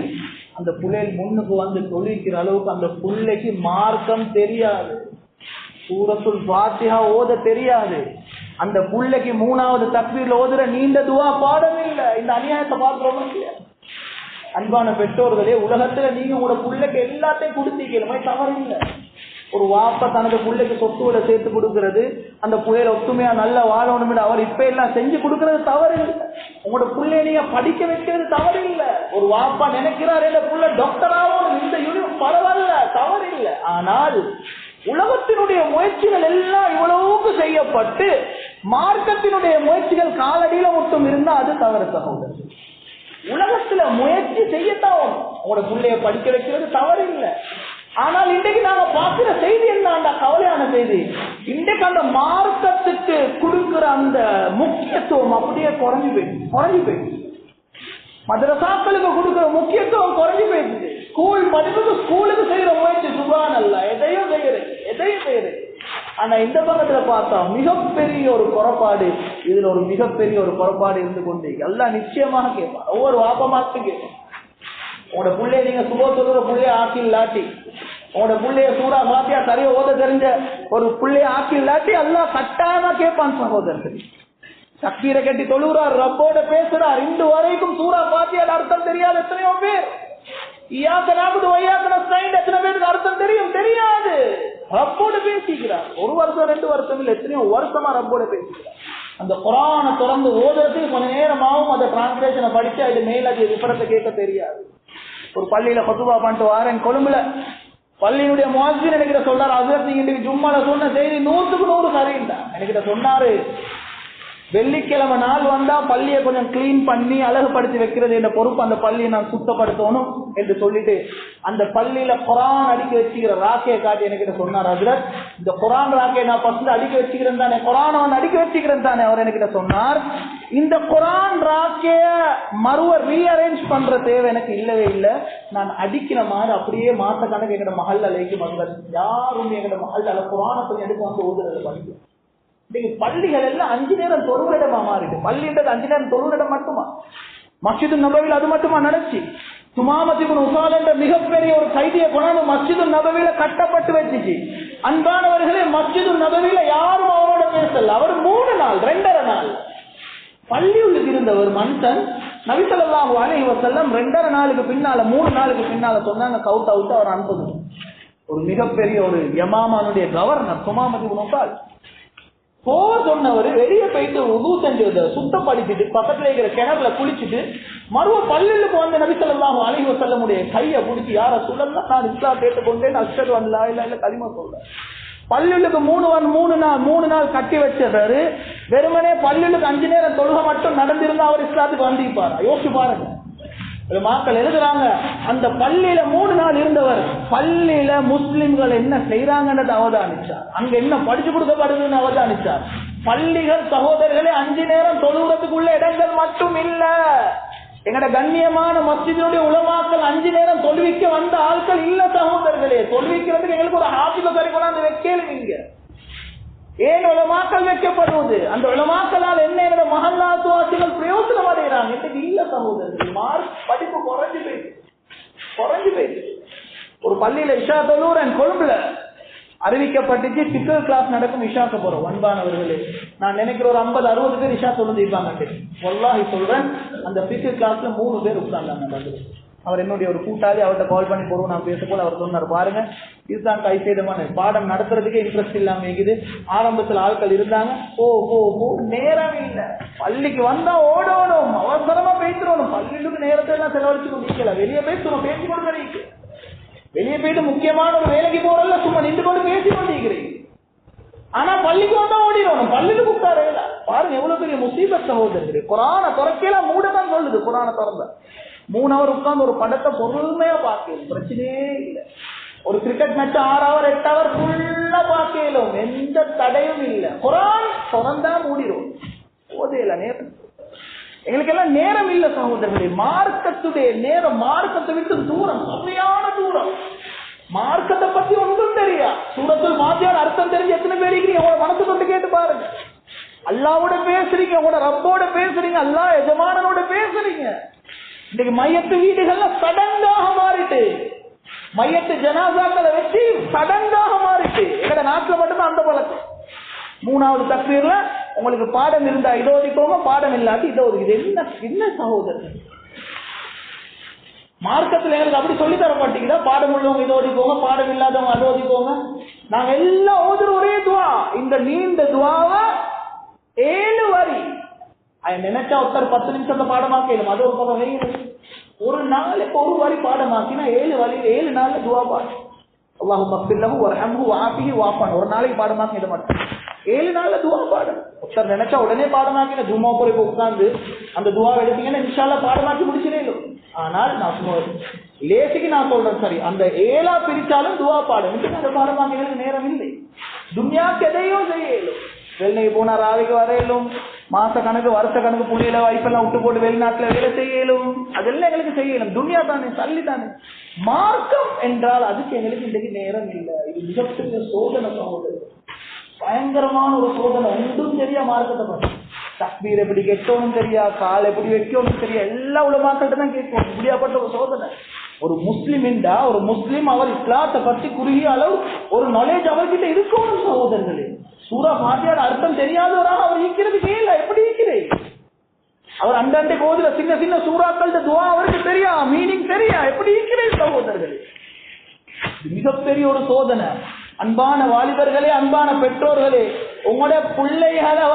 அந்த பிள்ளைகள் முன்னுக்கு வந்து தொழுவிக்கிற அளவுக்கு அந்த பிள்ளைக்கு மார்க்கம் தெரியாது, சூரத்துல் ஃபாத்திஹா ஓத தெரியாது, அந்த புள்ளைக்கு 3வது தக்பீர்ல ஓதுற நீண்ட துவா பாடம் இல்லை. இந்த அநியாயத்தை பார்க்கிறோம் இல்லையா? அன்பான பெற்றோர்களே, உலகத்துல நீங்க உங்களோட புள்ளைக்கு எல்லாத்தையும் கொடுத்தீங்க, தவறு இல்லை. ஒரு வாப்பா தனது புள்ளைக்கு சொத்துவிட சேர்த்து கொடுக்கிறது, அந்த புள்ளையில ஒத்துமையா நல்ல வாழணும் அவர் இப்ப எல்லாம் செஞ்சு கொடுக்கறது தவறு இல்லை. உங்களோட புள்ளைய நீங்க படிக்க வைக்கிறது தவறு இல்லை. ஒரு வாப்பா நினைக்கிறாரு இந்த புள்ள டாக்டராகவும் இந்த யூனிவர்ஸ் பரவாயில்ல, தவறு இல்லை. ஆனால் உலகத்தினுடைய முயற்சிகள் எல்லாம் இவ்வளவுக்கு செய்யப்பட்டு மார்க்கத்தினுடைய முயற்சிகள் காலடியில மட்டும் இருந்தா அது தவறு சகோதரர். உலகத்துல முயற்சி செய்யத்தான் உங்களோட பிள்ளைய படிக்க வைக்கிறது தவறு இல்லை. ஆனால் இன்றைக்கு நாங்க பார்க்கிற செய்தி என்ன, கவலையான செய்தி, இன்றைக்கு அந்த மார்க்கத்துக்கு கொடுக்கிற அந்த முக்கியத்துவம் அப்படியே குறைஞ்சு போயிடுச்சு. மதரசாக்களுக்கு கொடுக்கிற முக்கியத்துவம் குறைஞ்சு போயிடுச்சு. ஸ்கூல் படிப்புக்கு ஸ்கூலுக்கு செய்யற முயற்சி சுபானல்ல, எதையும் செய்யறது. ஆனா இந்த பக்கத்துல பார்த்தா மிகப்பெரிய ஒரு குறைபாடு, இதுல ஒரு மிகப்பெரிய ஒரு குறைபாடு இருந்து கொண்டு எல்லாம் நிச்சயமாக கேட்பான். ஒவ்வொரு வாப்பமாக்கும் கேட்பான். உங்களோட பிள்ளைய நீங்க சுப சொல்ற பிள்ளைய ஆக்கில் லாட்டி, உங்களோட பிள்ளைய சூறா பாத்தியா சரியா ஓத தெரிஞ்ச ஒரு பிள்ளைய ஆக்கில் லாட்டி எல்லாம் கட்டாயமா கேட்பான் சகோதரர்கள். சக்கீரை கட்டி தொழுகிறார், ரப்போட பேசுறார், இன்று வரைக்கும் சூறா பாத்தியால அர்த்தம் தெரியாது எத்தனையோ பேர். எத்தனை பேருக்கு அர்த்தம் தெரியாது. ரப்போட பேசிக்கிறார், 1 வருஷம் 2 வருஷம் இல்ல, எத்தனையோ வருஷமா ரப்போட பேசிக்கிறார். அந்த குர்ஆனை திறந்து ஓதுறதுக்கு கொஞ்ச நேரமாகவும் அந்த டிரான்ஸ்லேஷனை படிச்சு அது மேல அது விபரத்தை கேட்க தெரியாது. ஒரு பள்ளியில பத்துவா பண்ணிட்டு வாரேன் கொழும்புல, பள்ளியினுடைய முஅஸ்ஸின் என்கிட்ட சொல்றாரு, ஹஸ்ரத் நீங்க இன்னைக்கு ஜும்மால சொன்ன செய்தி 100க்கு 100 சரியில்லை. என்கிட்ட சொன்னாரு, வெள்ளிக்கிழமை நாள் வந்தா பள்ளியை கொஞ்சம் கிளீன் பண்ணி அழகுபடுத்தி வைக்கிறது என்ற பொறுப்பு, அந்த பள்ளியை நான் சுத்தப்படுத்தணும் என்று சொல்லிட்டு அந்த பள்ளியில குர்ஆன் அடிக்க வச்சுக்கிற ராக்கையை காட்டி என்கிட்ட சொன்னார், ஹஸ்ரத் இந்த குர்ஆன் ராக்கையை நான் ஃபர்ஸ்ட் அடிக்க வச்சுக்கிறேன் தானே, குர்ஆனை வந்து அடிக்க வச்சுக்கிறேன் தானே. அவர் என்கிட்ட சொன்னார், இந்த குர்ஆன் ராக்கைய மறுவ ரீஅரேஞ்ச் பண்ற தேவை எனக்கு இல்லவே இல்லை, நான் அடிக்கிற மாதிரி அப்படியே மாச கணக்கு எங்கட மஹல்ல லைக்கு வந்தார். யாரும் எங்கட மஹல்ல குர்ஆனை கொஞ்சம் எடுத்து வந்து ஓதுறது படிக்கும். பள்ளிகள் எல்லாம் 5 நேரம் தொழுவிடமா மாறிடு. பள்ளின்றது 5 நேரம் தொழுவிடம் மட்டுமா? மஸ்ஜிது நபவியில் அது மட்டுமா நடந்துச்சு? சுமாமத் இப்னு உசால் என்ற மிகப்பெரிய ஒரு கைதியை கொண்டாந்து மஸ்ஜிது நபவியில கட்டப்பட்டு வச்சுச்சு. அன்பானவர்களே, மஸ்ஜிது நபவியில யாரும் அவரோட பேசல. அவர் 3 நாள் 2.5 நாள் பள்ளியுள்ளுக்கு இருந்த ஒரு மனுஷன் நபி ஸல்லல்லாஹு அலைஹி வஸல்லம் 2.5 நாளுக்கு பின்னால 3 நாளுக்கு பின்னால சொன்னாங்க, கவுட் அவுட் அவர் அனுப்புது. ஒரு மிகப்பெரிய ஒரு யமாமானுடைய கவர்னர் சுமாமத் இப்னு உசால் சொன்னவர் வெளியே போயிட்டு உது செஞ்சு சுத்தப்படுத்திட்டு பக்கத்துல இருக்கிற கிணறுல குளிச்சுட்டு மறுவ பள்ளிக்கு வந்து நபி ஸல்லல்லாஹு அலைஹி வஸல்லமுடைய கையை பிடிச்சி, யார சொல்லலாம் நான் இஸ்லாம் கேட்டுக்கொண்டேன், அஷ்ஹது அன் லா இலாஹா இல்லல்லாஹ் கலிமா சொல்றேன். பள்ளிக்கு 3 நாள் கட்டி வச்சிடுறாரு. வெறுமனே பள்ளிக்கு 5 நேரம் தொழுகை மட்டும் நடந்திருந்தா அவர் இஸ்லாத்துக்கு வந்திருப்பாரா? யோசிச்சு பாருங்க. மக்கள் எழுதுறாங்க, அந்த பள்ளியில 3 நாள் இருந்தவர் பள்ளியில முஸ்லிம்கள் என்ன செய்யறாங்கன்னு அவதானிச்சார், அங்க என்ன படிச்சு கொடுக்கப்படுதுன்னு அவதானிச்சார். பள்ளிகள் சகோதரர்களே 5 நேரம் தொழுகிறதுக்குள்ள இடங்கள் மட்டும் இல்ல. எங்கட கண்ணியமான மஸ்ஜிதுடைய உலமாக்கள் 5 நேரம் தொழுவிக்க வந்த ஆட்கள் இல்ல சகோதரர்களே. தொழுவிக்கிறதுக்கு எங்களுக்கு ஒரு ஹாஃபிஸ சரி கொண்டாந்து வைக்கலுங்க. ஏன் உலமாக்கள் வைக்கப்படுவது? அந்த உலமாக்களால் என்ன என்னோட மஹல்லாத்துவாசிகள் பிரயோசனம் அடைகிறாங்க. இன்னைக்கு இல்ல சகோதரர்கள், படிப்பு குறைஞ்சு போயிடுச்சு. ஒரு பள்ளியில இஷா தொழுறேன் கொழும்புல அறிவிக்கப்பட்டுச்சு, ஃபிக்ஹ் கிளாஸ் நடக்கும், இஷாக்கு போறோம். அன்பானவர்களே, நான் நினைக்கிற ஒரு 50-60 பேர் இஷா தொழுந்திருப்பாங்க. வல்லாஹி சொல்றேன், அந்த ஃபிக்ஹ் கிளாஸ்ல 3 பேர் உட்கார்ந்தாங்க. அவர் என்னுடைய ஒரு கூட்டாளி, அவர்கிட்ட கால் பண்ணி போறோம், நான் பேச போல அவர் சொன்னார், பாருங்க இதுதான் கைசேதமான பாடம் நடத்துறதுக்கே இன்ட்ரெஸ்ட் இல்லாம இருக்குது. ஆரம்பத்துல ஆட்கள் இருந்தாங்க, நேரம் இல்ல, பள்ளிக்கு வந்தா ஓடணும், அவசரமா பேசிடணும், பள்ளிக்கு நேரத்தை எல்லாம் செலவழிச்சு கொண்டிருக்கல, வெளியே போய் சும்மா பேசி கொண்டு, வெளியே போயிட்டு முக்கியமான ஒரு வேலைக்கு போறல சும்மா நின்று கொண்டு பேசி கொண்டிருக்கிறீங்க. ஆனா பள்ளிக்கு வந்தா ஓடிடணும், பள்ளிக்கு கூப்பிட்டாரு. பாருங்க எவ்வளவு பெரிய முசீபத் சகோதரர்கள். குர்ஆனை திறக்கலாம் மூடதான் சொல்லுது. குர்ஆனை திறந்த 3 ஹவர் உட்கார்ந்து ஒரு படத்தை பொறுமையா பார்க்கணும், பிரச்சனையே இல்லை. ஒரு கிரிக்கெட் மேட்ச் 6 ஹவர் 8 ஹவர் ஃபுல்லா பார்க்கலும், எந்த தடையும் இல்லை. குர்ஆன் திறந்தா மூடிடும், போதையில நேரம். எங்களுக்கு எல்லாம் நேரம் இல்ல சகோதரர்களே. மார்க்கத்துடைய நேரம் மார்க்கத்தை விட்டு தூரம், சரியான தூரம். மார்க்கத்தை பத்தி ஒன்றும் தெரியா. சூரத்துல் மாத்தியான அர்த்தம் தெரிஞ்சு எத்தனை பேர் இருக்கீங்க? உங்களோட மனசு கொண்டு கேட்டு பாருங்க. அல்லாவோட பேசுறீங்க, உங்களோட ரப்போட பேசுறீங்க, அல்லா எஜமானனோட பேசுறீங்க. இன்னைக்கு மையத்து வீடுகள்ல சடங்காக மாறிட்டு, மையத்து ஜனாசாக்களை வச்சு சடங்காக மாறிட்டு. எங்கட நாட்டுல மட்டும்தான் அந்த பழக்கம். 3வது தக்பீர்ல உங்களுக்கு பாடம் இருந்தா இதோ ஒதுக்கோங்க, பாடம் இல்லாட்டி இதோ ஒதுக்குது. என்ன சகோதரர், மார்க்கத்துல எங்களுக்கு அப்படி சொல்லி தர மாட்டீங்களா? பாடம் உள்ளவங்க இதோ ஒதுக்கோங்க, பாடம் இல்லாதவங்க அதோ ஒதுக்கோங்க. நாங்க எல்லாம் ஓதுற ஒரே துவா. இந்த நீண்ட துவாவை 7 வரி நினைச்சா ஒருத்தர் 10 நிமிஷத்துல பாடமாக்கலும். அது ஒரு பக்கம். ஒரு நாளைக்கு ஒரு வரி பாடமாக்கினா 7 வரி, 7 நாள்ல துவா பாடம். அல்லாஹும்ம ஃபிர் லஹு வர்ஹம்ஹு வஆஃபிஹி வஅஃபு. ஒரு நாளைக்கு பாடமாக்கி இட மாட்டோம், 7 நாள்ல துவா பாடம். ஒருத்தர் நினைச்சா உடனே பாடமாக்கின ஜும்மா போய் உட்கார்ந்து அந்த துவா எடுத்தீங்கன்னா இன்ஷா அல்லாஹ் பாடமாக்கி முடிச்சிடணும். ஆனால் நான் லேசிக்கு நான் சொல்றேன், சரி அந்த 7ஆ பிரிச்சாலும் துவா பாடம். அந்த பாடமாக்கிறதுக்கு நேரம் இல்லை. துன்யாக்கு எதையும் செய்யலும். வெளிநாடு போனா ராவிக்கு வரையிலும், மாச கணக்கு வருஷ கணக்கு புள்ளியில வைப்பெல்லாம் விட்டு போட்டு வெளிநாட்டுல வேலை செய்யலும். அதெல்லாம் எங்களுக்கு செய்யலும். துன்யா தானே, தள்ளி தானே. மார்க்கம் என்றால் அதுக்கு எங்களுக்கு இன்றைக்கு நேரம் இல்லை. இது மிகப்பெரிய சோதனை சகோதரர், பயங்கரமான ஒரு சோதனை. ஒன்றும் தெரியா மார்க்கத்தை பற்றி. தக்பீர் எப்படி கேட்கணும் தெரியா, கால் எப்படி வைக்கணும் தெரியா, எல்லா உலமாக்கள்கிட்ட தான் கேட்கணும். இப்படியாப்பட்ட ஒரு சோதனை. ஒரு முஸ்லிம் என்றா ஒரு முஸ்லிம் அவர் இஸ்லாத்தை பற்றி குறுகிய அளவு ஒரு நாலேஜ் அவர்கிட்ட இருக்கணும் சகோதரர்களே. சூரா ஃபாத்திஹாவோட அர்த்தம் தெரியாதவராக அவர் ஈக்கிறது கேள்ல எப்படி ஈக்கிறேன். அவர் அண்டை கோதுல சின்ன சின்ன சூறாக்கள் துவா அவருக்கு தெரியா, மீனிங் தெரியா, எப்படி ஈக்கிறேன் சகோதரர்களே. மிகப்பெரிய ஒரு சோதனை. அன்பான வாலிபர்களே, அன்பான பெற்றோர்களே, உங்களோட பிள்ளைகளை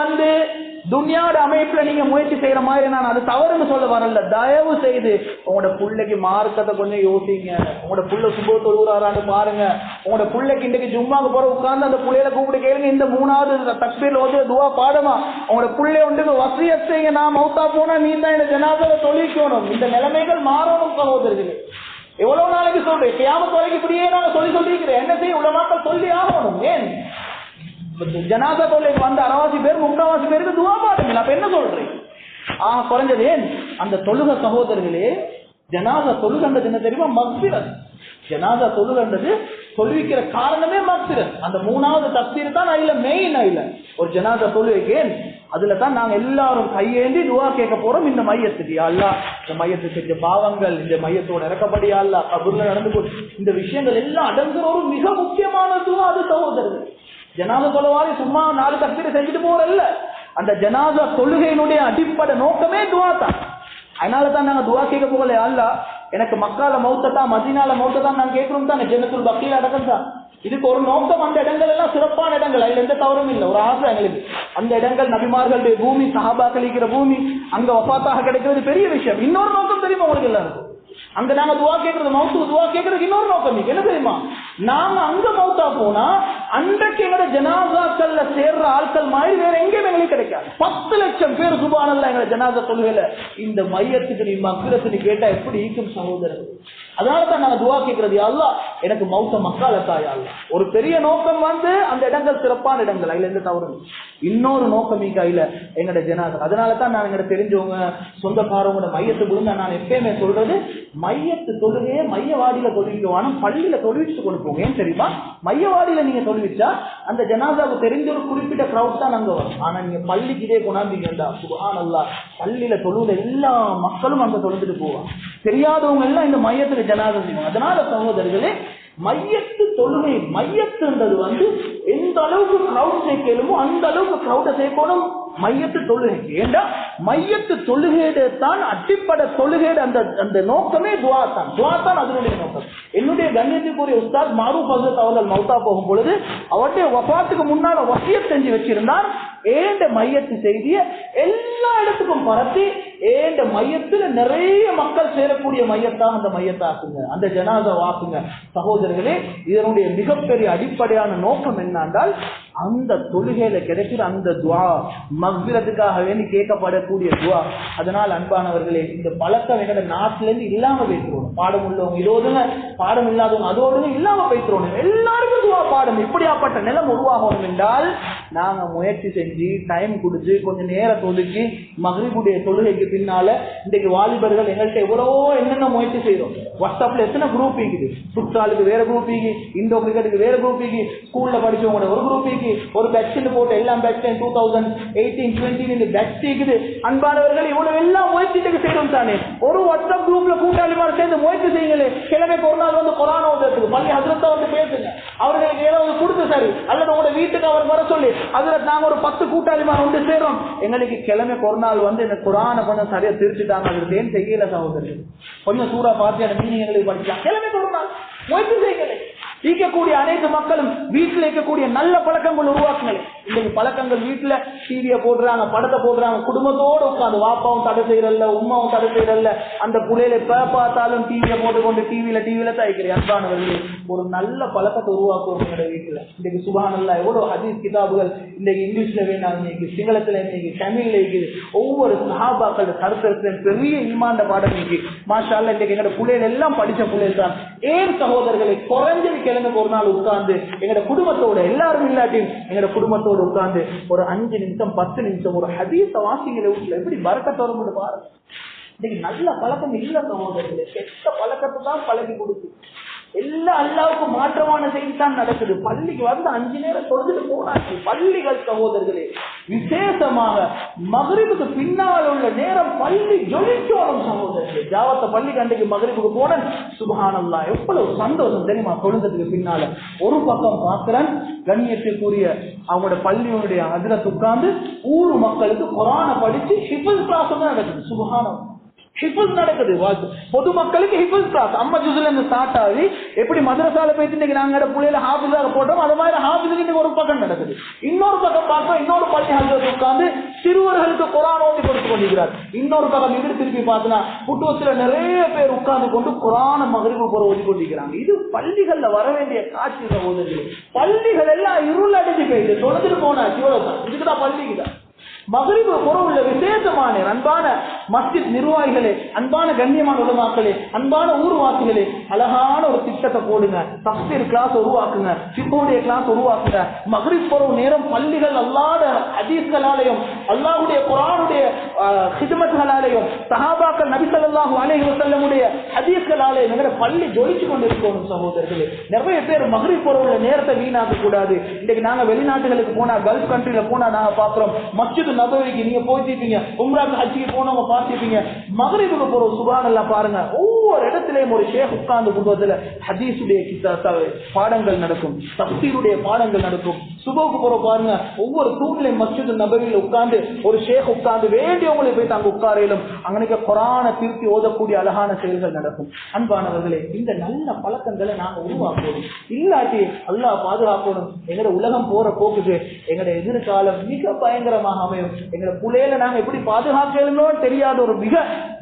துன்யாவோட அமைப்புல நீங்க முயற்சி செய்யற மாதிரி நான் அது தவறுன்னு சொல்ல வரல. தயவு செய்து உங்களோட பிள்ளைக்கு மார்க்கத்தை கொஞ்சம் யோசிங்க. உங்களோட புள்ள சுபத்து தொழுகிறாரான்னு பாருங்க. உங்களோட பிள்ளைக்கு இன்றைக்கு ஜும்மாக்கு போற உட்கார்ந்து அந்த பிள்ளையில கூப்பிட்டு கேளுங்க, இந்த 3வது தக்பீர்ல ஓதுற துவா பாடமா உங்களோட பிள்ளை வசியத் செய்யுங்க, நான் மௌத்தா போனா நீ தான் இந்த ஜனாசாவை தொழிக்கணும். இந்த நிலைமைகள் மாறணும் சகோதரர்களே. எவ்வளவு நாளைக்கு சொல்றேன், கியாமத் வரைக்கும் இப்படியே நாங்க சொல்லிக்கிறேன். என்ன செய்ய உலமாக்கள் சொல்லி ஆகணும். ஏன் ஜனாசா தொழிலுக்கு வந்த 60 பேர் 3/4 பேருக்கு துவா பாடுங்க. அப்ப என்ன சொல்றேன்? குறைஞ்சது ஏன் அந்த தொழுக சகோதரர்களே, ஜனாசா தொழுகன்றது என்ன தெரியுமா? மக்ஃபிரத். ஜனாசா தொழுகன்றது தொழுவிக்கிற காரணமே மக்ஃபிரத். அந்த 3வது தக்பீர் தான் அதுல மெயின். அதுல ஒரு ஜனாசா தொழுகைக்கு அதுல தான் நாங்க எல்லாரும் கையேந்தி துவா கேட்க போறோம். இந்த மையத்துக்கு அல்லாஹ், இந்த மையத்து செஞ்ச பாவங்கள், இந்த மையத்தோட இறக்கப்படியா அல்லாஹ், கபூர்ல நடந்து போய் இந்த விஷயங்கள் எல்லாம் அடங்குற ஒரு மிக முக்கியமான துவா அது சகோதரர்கள். ஜனாசா தொழுவாரி சும்மா 4 தக்பீர் செஞ்சுட்டு போறல்ல. அந்த ஜனாசா தொழுகையினுடைய அடிப்படை நோக்கமே துவா தான். அதனாலதான் நாங்க துவா கேட்க போகல, அல்லாஹ் எனக்கு மக்கால மௌத்ததான் மதீனால மௌத்ததான் நாங்க கேட்கிறோம் தானே. ஜன்னத்துல் பக்கீல அடக்கம் தான். இதுக்கு ஒரு நோக்கம். அந்த இடங்கள் எல்லாம் சிறப்பான இடங்கள், அதுல எந்த தவறும் இல்லை. ஒரு ஆசை எங்களுக்கு அந்த இடங்கள் நபிமார்களுடைய பூமி, சஹாபாக்கள் இருக்கிற பூமி, அங்க வஃபாத்தாக கிடைக்கிறது பெரிய விஷயம். இன்னொரு நோக்கம் தெரியுமா உங்களுக்கு எல்லாருக்கும்? அங்க நாங்க துவா கேட்கறது, மௌத்துக்கு துவா கேட்கறது இன்னொரு நோக்கம் என்ன தெரியுமா? நாம அங்க மௌத்தா போனா அன்றைக்கு எங்கட ஜனாசாக்கள்ல சேர்ற ஆட்கள் மாதிரி வேற எங்கேயும் எங்களுக்கு கிடைக்காது. 10 லட்சம் பேர் சுபானல்ல எங்க ஜனாசா தொழுகையில இந்த மையத்துக்கு நீ மக்ரத்து கேட்டா எப்படி ஈக்கும் சகோதரர்? அதனாலதான் நாங்க துவா கேட்கறது, அல்லாஹ் எனக்கு மௌத்த மக்கால தாயா. ஒரு பெரிய நோக்கம் அந்த இடங்கள் சிறப்பான இடங்கள், அதுல எந்த தவறு. இன்னொரு நோக்கம் கையில எங்கட ஜனாசா. அதனாலதான் நான் எங்கட தெரிஞ்சவங்க சொந்தக்காரவங்க மையத்து விழுந்தா நான் எப்பயுமே சொல்றது, மையத்து தொழுகையே மையவாடியில தொழுவிக்குவான, பள்ளியில தொழுவிச்சு கொடுப்போம். ஏன் தெரியுமா? மையவாடியில நீங்க தொழுவிச்சா அந்த ஜனாசாவுக்கு தெரிஞ்ச ஒரு குறிப்பிட்ட கிரௌட் தான் அங்க வரும். ஆனா நீங்க பள்ளிக்கு இதே கொண்டாந்தீங்கடா, சுப்ஹானல்லாஹ், பள்ளியில தொழுத எல்லா மக்களும் அங்க தொழுந்துட்டு போவாங்க. தெரியாதவங்க எல்லாம் இந்த மையத்துக்கு ஜனாசா செய்வாங்க. அதனால சகோதரர்களே, மையத்து தொழுகை, மையத்துன்றது எந்த அளவுக்கு கிரௌட் சேர்க்கலுமோ அந்த அளவுக்கு கிரௌட சேர்க்கணும் மையத்து தொழுகைக்கு. ஏண்டா மையத்து தொழுகையிட தான் அடிப்படை தொழுகையிட அந்த நோக்கமே துவா தான். துவா தான் அதனுடைய நோக்கம். என்னுடைய கண்ணியத்துக்குரிய உஸ்தாத் மாரூஃப் ஹஸரத் அவர்கள் மௌத்தா போகும் பொழுது அவருடைய வஃபாத்துக்கு முன்னால வசியத் செஞ்சு வச்சிருந்தார். ஏண்ட மையத்து செய்திய எல்லா இடத்துக்கும் பரத்தி ஏண்ட மையத்துல நிறைய மக்கள் சேரக்கூடிய மையத்தாக அந்த மையத்தாக்குங்க, அந்த ஜனாசா வாக்குங்க. சகோதரர்களே, இதனுடைய மிகப்பெரிய அடிப்படையான நோக்கம் என்னென்றால் அந்த தொழுகையில கிடைக்கிற அந்த துவா, மக்பிரத்துக்காக வேண்டி கேட்கப்படக்கூடிய துவா. அதனால் அன்பானவர்களே, இந்த பழக்கம் எங்க நாட்டில இருந்து இல்லாம பேசுறோம். பாடம் உள்ளவங்க இதோடுங்க, பாடம் இல்லாதவங்க அதோடு இல்லாம பேசுறோம். எல்லாருக்கும் துவா பாடம். இப்படியாப்பட்ட நிலம் உருவாகணும் என்றால் நாங்க முயற்சி செஞ்சு டைம் கொடுத்து கொஞ்சம் நேரம் ஒதுக்கி மக்ரிபுடைய தொழுகைக்கு பின்னால இன்றைக்கு வாலிபர்கள் எங்கள்கிட்ட எவ்வளவோ என்னென்ன முயற்சி செய்யறோம். வாட்ஸ்அப்ல எத்தனை குரூப் இருக்குது, ஃபுட்பாலுக்கு வேற குரூப் இருக்கு, இண்டோ கிரிக்கெட்டுக்கு வேற குரூப் இருக்கு, ஸ்கூல்ல படிச்சவங்க ஒரு குரூப் இருக்கு, ஒரு பேட்ச் போட்டு எல்லாம் பேட்ச் 2018-20 பேட்ச் இருக்குது. அன்பானவர்கள் இவ்வளவு எல்லாம் முயற்சி செய்யறோம் தானே. ஒரு வாட்ஸ்அப் குரூப்ல கூட்டாளிமார் சேர்ந்து முயற்சி செய்யுங்களே. கிழமைக்கு ஒரு நாள் வந்து குர்ஆன் ஓதுறதுக்கு பள்ளி ஹஜ்ரத்தா வந்து பேசுங்க, அவர்களுக்கு ஏதாவது கொடுத்து சரி, அல்லது உங்களோட வீட்டுக்கு அவர் வர சொல்லி ஹஜ்ரத் நாங்க ஒரு 10 கூட்டாளிமார் வந்து சேரும், எங்களுக்கு கிழமைக்கு ஒரு நாள் வந்து இந்த குர்ஆனை கொஞ்சம் சரியா திருச்சிட்டாங்க, அதுக்கு ஏன் செய்யல சகோதரர்கள், கொஞ்சம் சூறா பாத்தியான மீனிங் எங்களுக்கு படிக்கலாம். கிழமைக்கு ஒரு நாள் முயற்சி செய்யலை. ஈக்கக்கூடிய அனைத்து மக்களும் வீட்டில் இருக்கக்கூடிய நல்ல பழக்கங்கள் உருவாக்குங்கள். இன்னைக்கு பழக்கங்கள் வீட்டுல டிவியை போடுறாங்க, படத்தை போடுறாங்க, குடும்பத்தோடு உட்காந்து வாப்பாவும் தடை செய்யறல்ல, உமாவும் தடை செய்யறல்ல, அந்த புள்ளையில பார்த்தாலும் டிவியை போட்டுக்கொண்டு டிவியில தைக்கிறேன். அன்பானவர்களே, ஒரு நல்ல பழக்கத்தை உருவாக்குவோம் வீட்டுல. இன்னைக்கு சுப்ஹானல்லாஹ் எவ்வளவு ஹதீஸ் கிதாபுகள் இன்னைக்கு இங்கிலீஷ்ல வேணாம், இன்னைக்கு சிங்களத்துல, இன்னைக்கு தமிழ்ல இருக்குது. ஒவ்வொரு சஹாபாக்கள் கருத்து பெரிய ஈமான்ட பாடம் இருக்கு. மாஷா அல்லாஹ் இன்னைக்கு எங்களோட பிள்ளைகள் எல்லாம் படிச்ச பிள்ளைகள் தான். ஏன் சகோதரர்களை குறைஞ்சது கிழமைக்கு ஒரு நாள் உட்கார்ந்து எங்களோட குடும்பத்தோட, எல்லாரும் இல்லாட்டியும் எங்களோட குடும்பத்தோடு உட்கார்ந்து ஒரு 5 நிமிஷம் 10 நிமிஷம் ஒரு ஹதீஸ வாசிங்களை வீட்டுல எப்படி பரக்கத் வரும் பாருங்க. இன்னைக்கு நல்ல பழக்கம் இல்ல சகோதரர்களே, கெட்ட பழக்கத்தை தான் பழகி கொடுத்து எல்லாம் அல்லாவுக்கு மாற்றமான செய்தி தான் நடக்குது. பள்ளிக்கு வந்து 5 நேரம் தொழுதுட்டு போனாச்சு. பள்ளிகள் சகோதரர்களே, விசேஷமாக மக்ரிபுக்கு பின்னால் உள்ள நேரம் பள்ளி ஜொலிச்சோடும் சகோதரர்களே. ஜாவத்த பள்ளிக்கு அன்றைக்கு மக்ரிபுக்கு போனேன், சுப்ஹானல்லாஹ் எவ்வளவு சந்தோஷம் தெரியுமா. தொழுந்ததுக்கு பின்னால ஒரு பக்கம் பார்க்கிறேன், கண்ணியத்திற்குரிய அவங்களோட பள்ளியுடைய ஹஜ்ரத் உட்கார்ந்து ஊர் மக்களுக்கு குர்ஆனை படிச்சு ஹிஃப்ஸ் கிளாஸ் தான் நடக்குது. சுப்ஹானல்லாஹ் ஹிஃப்ஸ் நடக்குது. பொதுமக்களுக்கு ஹிஃப்ஸ் கிளாஸ் 50 ஜுஸ்ல இருந்து ஸ்டார்ட் ஆகி எப்படி மதரசால போயிட்டு இன்னைக்கு நாங்க புள்ளையில ஹாஃபிஸாக போட்டோம், அது மாதிரி ஹாஃபிஸுக்கு இன்னைக்கு ஒரு பக்கம் நடக்குது. இன்னொரு பக்கம் பார்க்க இன்னொரு பள்ளி ஹஜ்ரத் உட்கார்ந்து சிறுவர்களுக்கு குர்ஆன் ஓதி கொடுத்து கொண்டிருக்கிறார். இன்னொரு பக்கம் எதிர் திருப்பி பார்த்தனா புட்டுவத்துல நிறைய பேர் உட்கார்ந்து கொண்டு குர்ஆனை மக்ரிபு போற ஓதி கொண்டிருக்கிறாங்க. இது பள்ளிகள்ல வர வேண்டிய காட்சி சகோதரர்களே. பள்ளிகள் எல்லாம் இருள் அடிச்சு போயிட்டு தொலைஞ்சிட்டு போனாச்சு. இவ்வளவுதான், இதுக்குதான் பள்ளிக்குதான். மக்ரிபு உள்ள விசேஷமான அன்பான மஸ்ஜித் நிர்வாகிகளே, அன்பான கண்ணியமான உலமாக்களே, அன்பான ஊர்வாசிகளே, அழகான ஒரு திட்டத்தை போடுங்க. தஃப்சீர் கிளாஸ் உருவாக்குங்க, ஃபிக்ஹுடைய கிளாஸ் உருவாக்குங்க. மக்ரிப் போற நேரம் பள்ளிகள் அல்லாஹ்வுடைய ஹதீஸ்களாலையும் அல்லாஹ்வுடைய குர்ஆனுடைய ஹிதமத்களாலையும் சஹாபாக்கள் நபி ஸல்லல்லாஹு அலைஹி வஸல்லமுடைய ஹதீஸ்களாலையும் எங்கட பள்ளி ஜொலிச்சு கொண்டிருக்கணும் சகோதரர்களே. நிறைய பேர் மக்ரிப் போற நேரத்தை வீணாக்க கூடாது. இன்னைக்கு நாங்க வெளிநாட்டுகளுக்கு போனா, கல்ஃப் கண்ட்ரில போனா நாங்க பாக்குறோம், மஸ்ஜித் நபவிக்கு நீங்க போயிட்டீங்க, உம்ராக்கு ஹஜ்ஜுக்கு போனவங்க பார்த்திருப்பீங்க, மக்ரிபுக்கு போற சுப்ஹானல்லாஹ் பாருங்க, ஒவ்வொரு இடத்திலேயும் ஒரு ஷேக் உட்கார்ந்து புத்தகத்துல ஹதீஸுடைய பாடங்கள் நடக்கும், தஃப்சீருடைய பாடங்கள் நடக்கும். சுபஹுக்கு போற பாருங்க, ஒவ்வொரு தூண்லையும் மஸ்ஜித் நபவியில உட்கார்ந்து ஒரு ஷேக் உட்கார்ந்து வேண்டியவங்களை போய் தாங்க உட்காரையிலும் அங்கனைக்கு குர்ஆனை திருப்பி ஓதக்கூடிய அழகான செயல்கள் நடக்கும். அன்பானவர்களே, இந்த நல்ல பழக்கங்களை நாங்க உருவாக்கணும். இல்லாட்டி அல்லாஹ் பாதுகாக்கணும். எங்கட உலகம் போற போக்குது, எங்கட எதிர்காலம் மிக பயங்கரமாக அமையும். எங்க புள்ளையில நாங்க எப்படி பாதுகாக்கணும் தெரியாத ஒரு மிக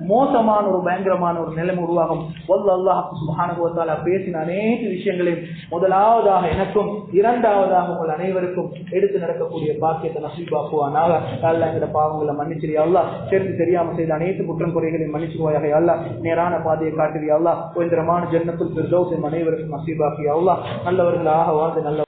மோசமான ஒரு பயங்கரமான ஒரு நிலைமை உருவாகும். அல்லாஹ் சுப்ஹானஹு வ தஆலா பேசின அனைத்து விஷயங்களையும் முதலாவதாக எனக்கும் இரண்டாவதாக உங்கள் அனைவருக்கும் எடுத்து நடக்கக்கூடிய பாக்கியத்தை நசீபாக்குவானாக. அல்லாஹ் எங்கட பாவங்களை மன்னிச்சிரியா அல்லாஹ், தெரிந்து தெரியாம செய்த அனைத்து குற்றம் குறைகளையும் மன்னிச்சுவாயாக அல்லாஹ். நேரான பாதையை காட்டுறியா அல்லாஹ். உயர்ந்தரமான ஜன்னத்துல் ஃபிர்தௌஸ் அனைவருக்கும் நசீபாக்கியா அல்லாஹ். நல்லவர்களாக வாழ்ந்து நல்ல